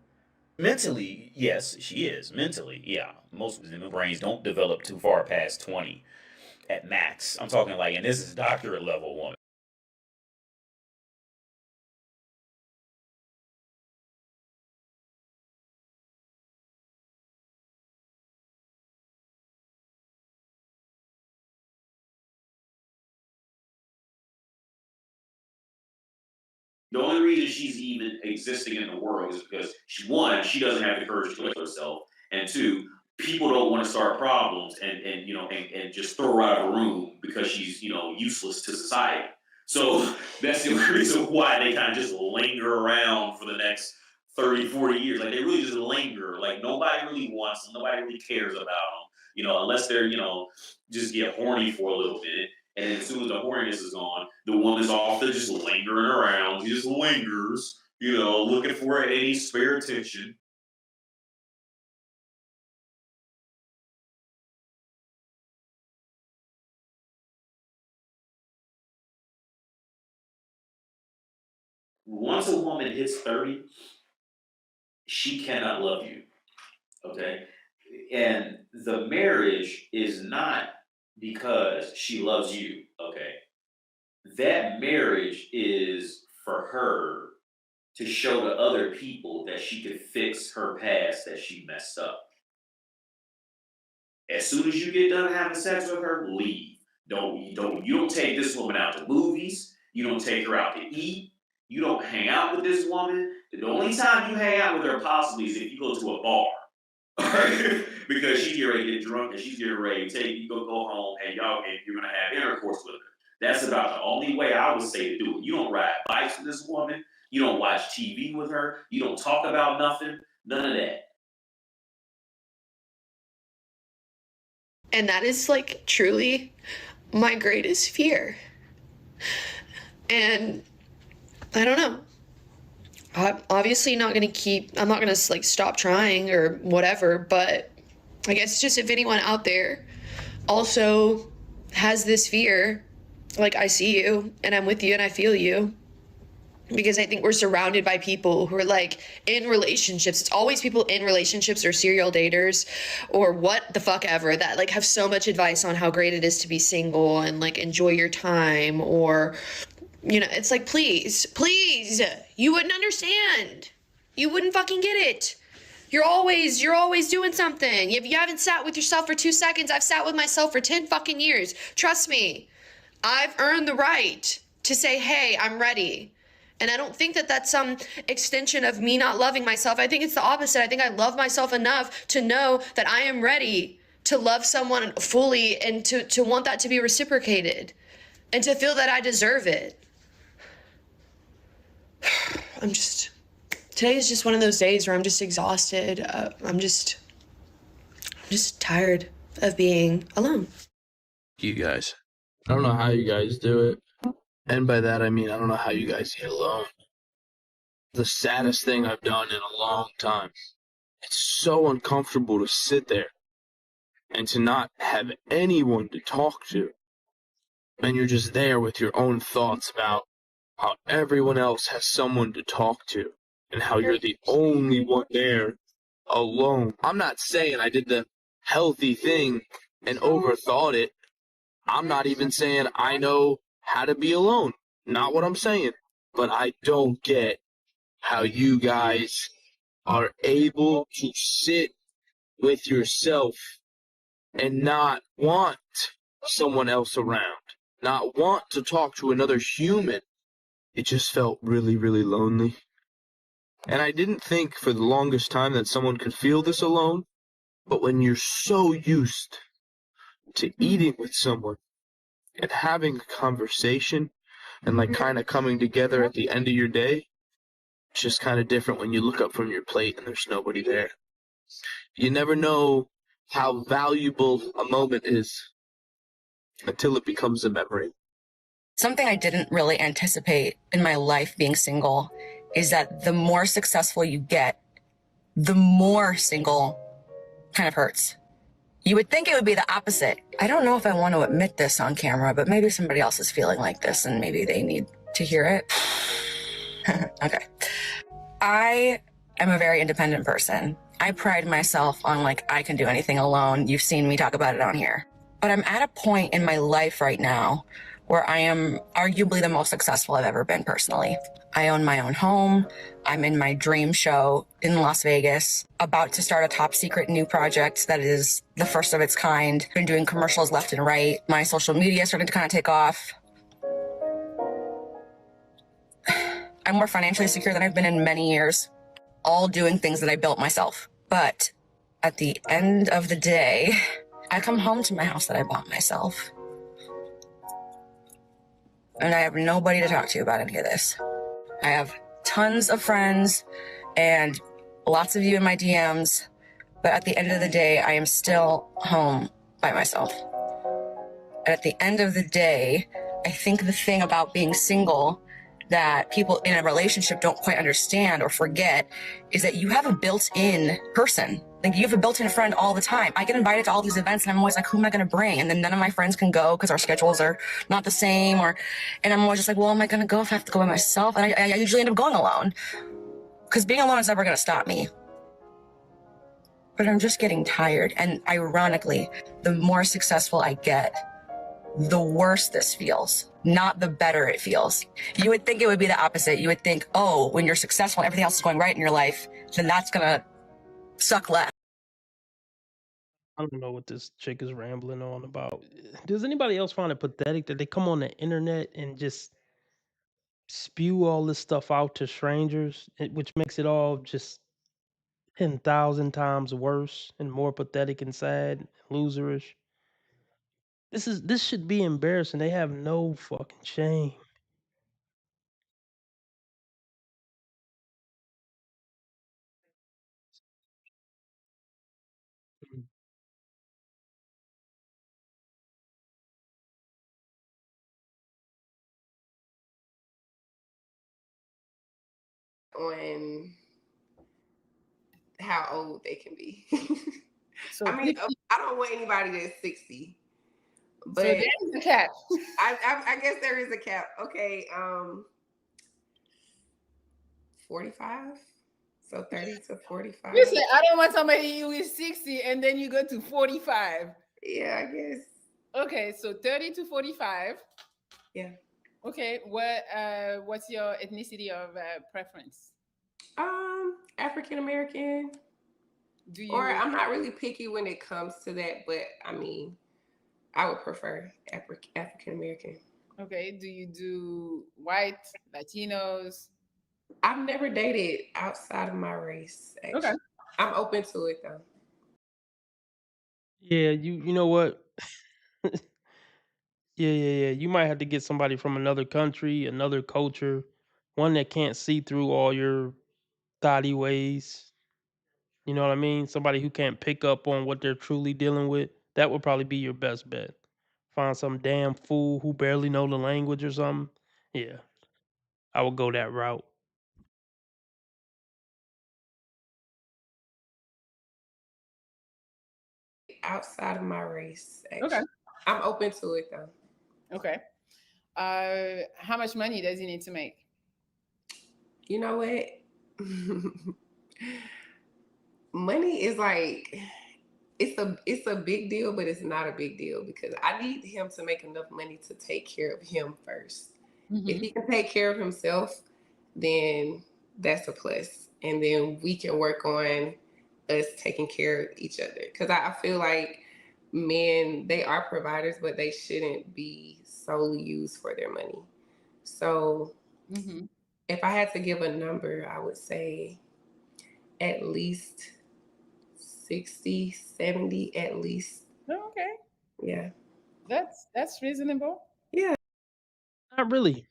Mentally, yes, she is. Mentally, yeah. Most women's brains don't develop too far past 20 at max. I'm talking like, and this is doctorate level woman. The only reason she's even existing in the world is because one, she doesn't have the courage to kill herself, and two, people don't want to start problems and you know and just throw her out of a room because she's, you know, useless to society. So that's the reason why they kind of just linger around for the next 30, 40 years. Like they really just linger. Like nobody really wants them. Nobody really cares about them. You know, unless they're, you know, just get horny for a little bit. And then as soon as the horniness is gone, the woman is off there just lingering around. She just lingers, you know, looking for any spare attention. Once a woman hits 30, she cannot love you. Okay? And the marriage is not because she loves you. Okay? That marriage is for her to show to other people that she could fix her past, that she messed up. As soon as you get done having sex with her, leave. You don't take this woman out to movies. You don't take her out to eat. You don't hang out with this woman. The only time you hang out with her possibly is if you go to a bar. Because she's getting ready to get drunk and she's getting ready to take you go home and you're gonna have intercourse with her. That's about the only way I would say to do it. You don't ride bikes with this woman. You don't watch TV with her. You don't talk about nothing. None of that. And that is like truly my greatest fear. And I don't know. I'm obviously not going to I'm not going to like stop trying or whatever, but I guess just if anyone out there also has this fear, like I see you and I'm with you and I feel you. Because I think we're surrounded by people who are like in relationships. It's always people in relationships or serial daters or what the fuck ever that like have so much advice on how great it is to be single and like enjoy your time, or, you know, it's like, please, you wouldn't understand. You wouldn't fucking get it. You're always doing something. If you haven't sat with yourself for 2 seconds, I've sat with myself for 10 fucking years. Trust me, I've earned the right to say, hey, I'm ready. And I don't think that that's some extension of me not loving myself. I think it's the opposite. I think I love myself enough to know that I am ready to love someone fully and to want that to be reciprocated and to feel that I deserve it. Today is just one of those days where I'm just exhausted. I'm just tired of being alone. You guys. I don't know how you guys do it. And by that, I mean, I don't know how you guys get alone. The saddest thing I've done in a long time. It's so uncomfortable to sit there and to not have anyone to talk to. And you're just there with your own thoughts about how everyone else has someone to talk to and how you're the only one there alone. I'm not saying I did the healthy thing and overthought it. I'm not even saying I know how to be alone. Not what I'm saying. But I don't get how you guys are able to sit with yourself and not want someone else around. Not want to talk to another human. It just felt really, really lonely. And I didn't think for the longest time that someone could feel this alone. But when you're so used to eating with someone and having a conversation and like kind of coming together at the end of your day, it's just kind of different when you look up from your plate and there's nobody there. You never know how valuable a moment is until it becomes a memory. Something I didn't really anticipate in my life being single is that the more successful you get, the more single kind of hurts. You would think it would be the opposite. I don't know if I want to admit this on camera, but maybe somebody else is feeling like this and maybe they need to hear it. Okay. I am a very independent person. I pride myself on like, I can do anything alone. You've seen me talk about it on here. But I'm at a point in my life right now where I am arguably the most successful I've ever been personally. I own my own home. I'm in my dream show in Las Vegas, about to start a top secret new project that is the first of its kind. Been doing commercials left and right. My social media is starting to kind of take off. I'm more financially secure than I've been in many years, all doing things that I built myself. But At the end of the day, I come home to my house that I bought myself. And I have nobody to talk to about any of this. I have tons of friends and lots of you in my DMs, but at the end of the day, I am still home by myself. At the end of the day, I think the thing about being single that people in a relationship don't quite understand or forget is that you have a built-in person. Like, you have a built-in friend all the time. I get invited to all these events and I'm always like, who am I going to bring? And then none of my friends can go because our schedules are not the same, and I'm always just like, well, am I going to go if I have to go by myself? And I usually end up going alone because being alone is never going to stop me. But I'm just getting tired. And ironically, the more successful I get, the worse this feels, not the better it feels. You would think it would be the opposite. You would think, oh, when you're successful and everything else is going right in your life, then that's gonna suck less. I don't know what this chick is rambling on about. Does anybody else find it pathetic that they come on the internet and just spew all this stuff out to strangers, which makes it all just 10,000 times worse and more pathetic and sad and loserish? This should be embarrassing. They have no fucking shame. On how old they can be. So I mean, I don't want anybody that's 60, but so there is a cap. I guess there is a cap. Okay, 45. So 30 to 45. You say I don't want somebody who is 60 and then you go to 45. Yeah, I guess. Okay, so 30 to 45. Yeah. Okay, what's your ethnicity of preference? African American. Do you? Or I'm not really picky when it comes to that, but I mean, I would prefer African American. Okay, do you do white, Latinos? I've never dated outside of my race. Actually. Okay. I'm open to it though. Yeah, you know what? Yeah. You might have to get somebody from another country, another culture, one that can't see through all your thotty ways. You know what I mean? Somebody who can't pick up on what they're truly dealing with. That would probably be your best bet. Find some damn fool who barely know the language or something. Yeah, I would go that route. Outside of my race, actually. Okay. I'm open to it though. Okay. How much money does he need to make? You know what? Money is like it's a big deal, but it's not a big deal because I need him to make enough money to take care of him 1st. If he can take care of himself, then that's a plus. And then we can work on us taking care of each other. Because I feel like men, they are providers, but they shouldn't be solely used for their money. So if I had to give a number, I would say at least 60, 70 at least. Oh, okay. Yeah. That's reasonable. Yeah. Not really.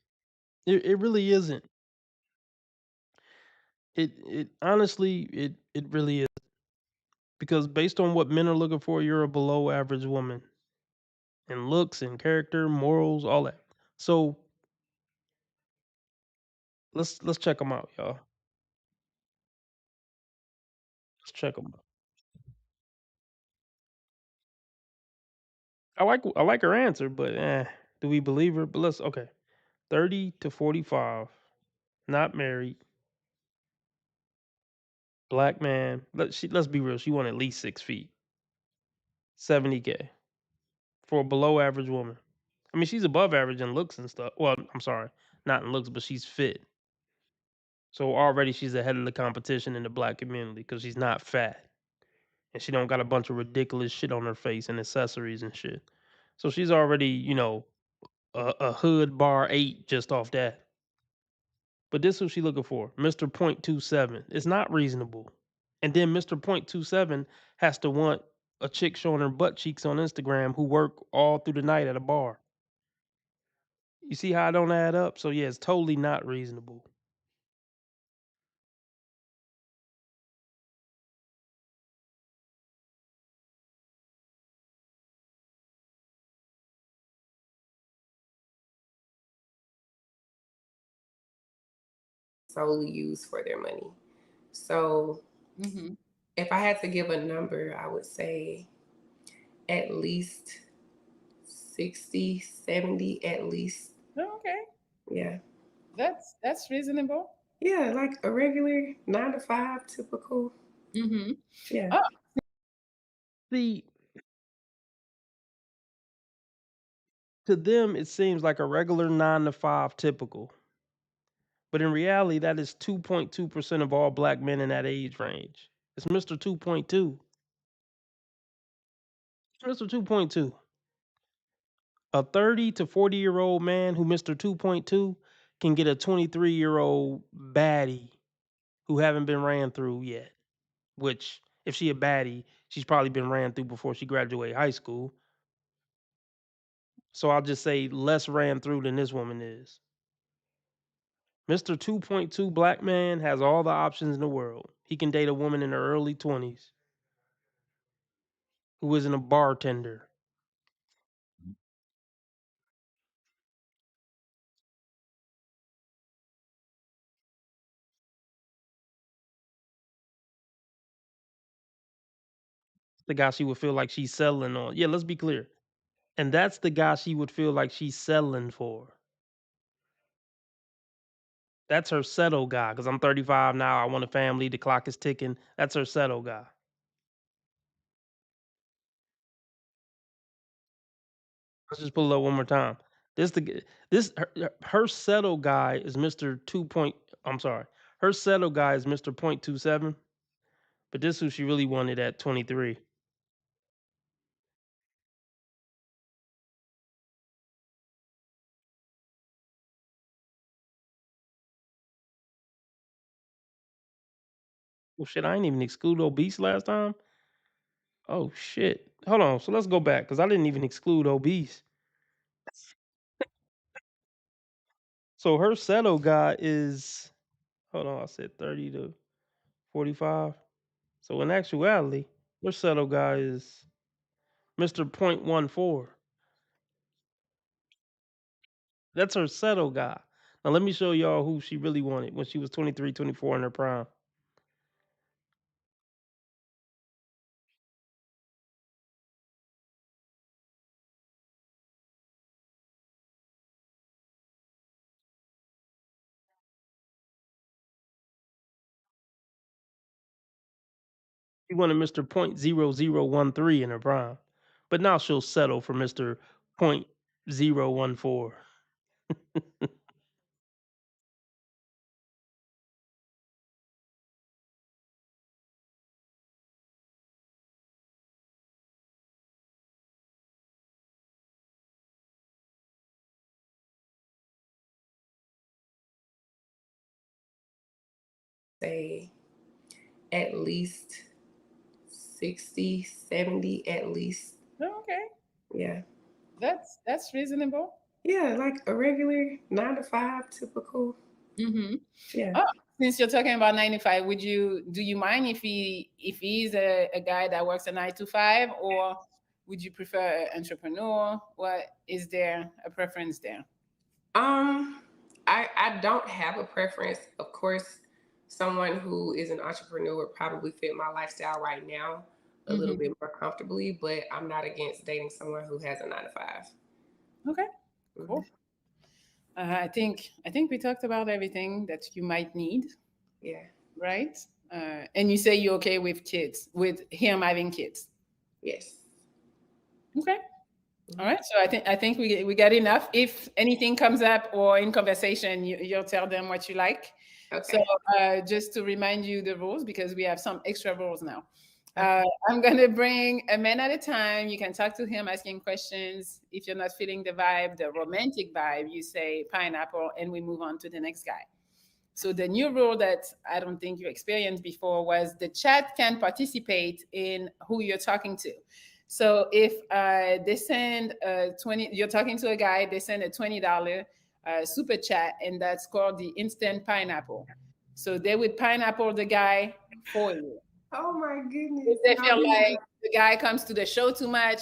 It really isn't. It honestly it really is. Because based on what men are looking for, you're a below average woman. In looks and character, morals, all that. So let's check them out, y'all. Let's check them out. I like her answer, but do we believe her? But let's 30 to 45, not married, black man. Let's be real. She want at least 6 feet, 70K for a below average woman. I mean, she's above average in looks and stuff. Well, I'm sorry, not in looks, but she's fit. So already she's ahead of the competition in the black community because she's not fat. And she don't got a bunch of ridiculous shit on her face and accessories and shit. So she's already, a hood bar 8 just off that. But this is what she's looking for. Mr. .27. It's not reasonable. And then Mr. .27 has to want a chick showing her butt cheeks on Instagram who work all through the night at a bar. You see how I don't add up? So yeah, it's totally not reasonable. Solely used for their money. So if I had to give a number, I would say at least 60, 70 at least. Okay. Yeah. That's reasonable. Yeah, like a regular 9 to 5 typical. Yeah. Oh. To them, it seems like a regular 9 to 5 typical. But in reality, that is 2.2% of all black men in that age range. It's Mr. 2.2. Mr. 2.2. A 30 to 40-year-old man who Mr. 2.2 can get a 23-year-old baddie who haven't been ran through yet. Which, if she a baddie, she's probably been ran through before she graduated high school. So I'll just say less ran through than this woman is. Mr. 2.2 black man has all the options in the world. He can date a woman in her early 20s who isn't a bartender. The guy she would feel like she's settling on. Yeah, let's be clear. And that's the guy she would feel like she's settling for. That's her settle guy. Because I'm 35 now. I want a family. The clock is ticking. That's her settle guy. Let's just pull it up one more time. Her settle guy is Mr. Her settle guy is Mr. 0.27. But this is who she really wanted at 23. Well, shit, I ain't even exclude obese last time. Oh, shit. Hold on. So let's go back because I didn't even exclude obese. So her settle guy is, hold on, I said 30 to 45. So in actuality, her settle guy is Mr. 0.14. That's her settle guy. Now let me show y'all who she really wanted when she was 23, 24 in her prime. She wanted Mr. 0.0013 in her prime. But now she'll settle for Mr. 0.014. Say at least 60, 70 at least. Okay. Yeah. That's reasonable. Yeah, like a regular 9 to 5 typical. Yeah. Oh, since you're talking about 95, do you mind if he's a guy that works a 9 to 5, or would you prefer an entrepreneur? What is there a preference there? I don't have a preference. Of course, someone who is an entrepreneur would probably fit my lifestyle right now a little bit more comfortably, but I'm not against dating someone who has a 9 to 5. Okay, cool. I think we talked about everything that you might need. Yeah. Right. And you say you're okay with with him having kids. Yes. Okay. All right. So I think we got enough. If anything comes up or in conversation, you'll tell them what you like. Okay. So just to remind you the rules, because we have some extra rules now. I'm going to bring a man at a time. You can talk to him, asking questions. If you're not feeling the vibe, the romantic vibe, you say pineapple, and we move on to the next guy. So the new rule that I don't think you experienced before was the chat can participate in who you're talking to. So if they send 20, you're talking to a guy, they send a $20 super chat, and that's called the instant pineapple. So they would pineapple the guy for you. Oh my goodness. If they feel like the guy comes to the show too much,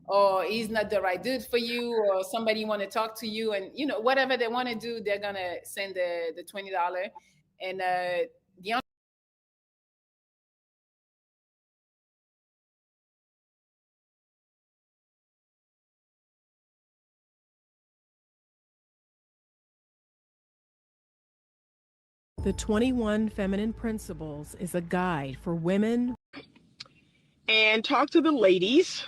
or he's not the right dude for you, or somebody want to talk to you, and whatever they want to do, they're gonna send the $20. And the The 21 Feminine Principles is a guide for women. And talk to the ladies.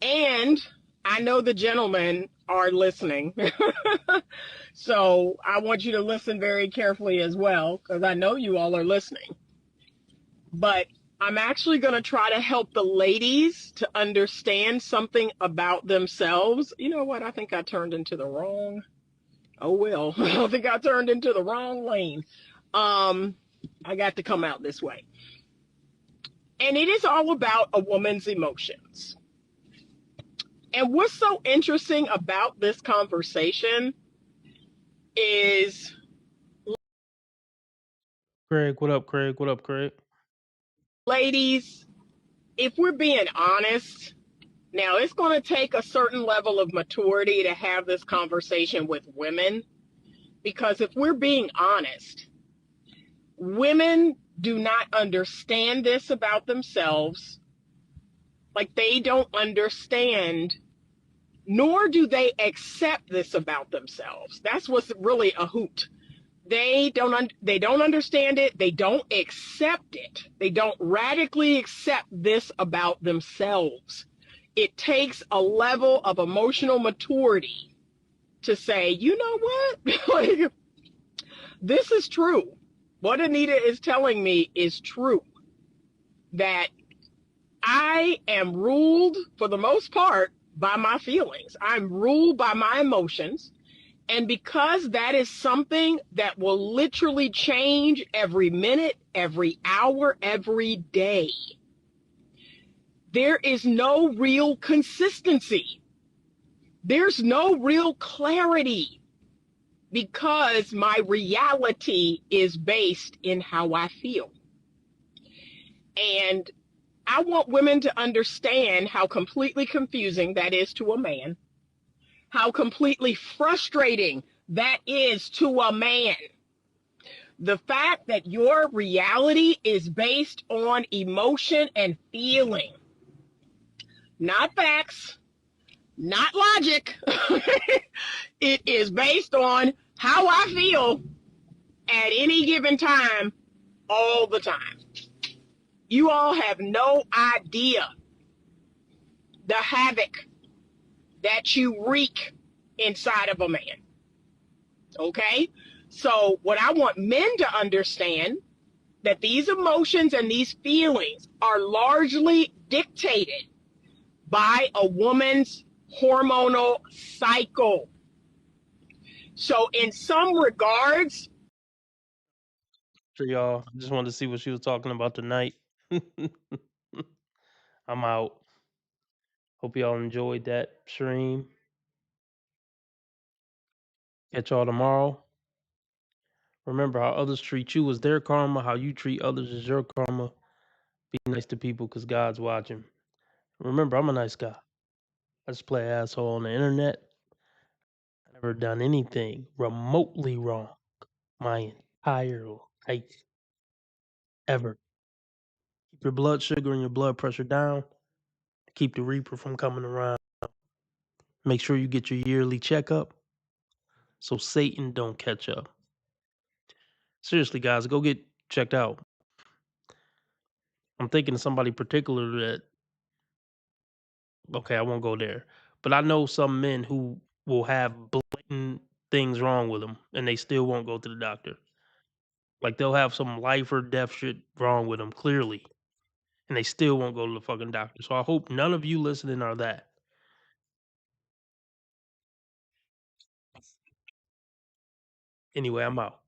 And I know the gentlemen are listening. So I want you to listen very carefully as well, because I know you all are listening. But I'm actually going to try to help the ladies to understand something about themselves. You know what? I think I turned into the wrong. Oh, well, I think I turned into the wrong lane. I got to come out this way. And it is all about a woman's emotions. And what's so interesting about this conversation is... Craig, what up, Craig? What up, Craig? Ladies, if we're being honest, now it's going to take a certain level of maturity to have this conversation with women. Because if we're being honest, women do not understand this about themselves. Like, they don't understand, nor do they accept this about themselves. That's what's really a hoot. They don't understand it. They don't accept it. They don't radically accept this about themselves. It takes a level of emotional maturity to say, you know what? Like, this is true. What Anita is telling me is true. That I am ruled, for the most part, by my feelings. I'm ruled by my emotions. And because that is something that will literally change every minute, every hour, every day, there is no real consistency. There's no real clarity, because my reality is based in how I feel. And I want women to understand how completely confusing that is to a man, how completely frustrating that is to a man. The fact that your reality is based on emotion and feeling, not facts, not logic. It is based on how I feel at any given time, all the time. You all have no idea the havoc that you wreak inside of a man. Okay? So what I want men to understand, that these emotions and these feelings are largely dictated by a woman's hormonal cycle. So in some regards, For y'all, I just wanted to see what she was talking about tonight. I'm out. Hope y'all enjoyed that stream. Catch y'all tomorrow. Remember, how others treat you is their karma. How you treat others is your karma. Be nice to people because God's watching. Remember, I'm a nice guy. I just play asshole on the internet. I've never done anything remotely wrong my entire life. Ever. Keep your blood sugar and your blood pressure down. Keep the Reaper from coming around. Make sure you get your yearly checkup so Satan don't catch up. Seriously, guys, go get checked out. I'm thinking of somebody particular that, okay, I won't go there. But I know some men who will have blatant things wrong with them and they still won't go to the doctor. Like, they'll have some life or death shit wrong with them, clearly, and they still won't go to the fucking doctor. So I hope none of you listening are that. Anyway, I'm out.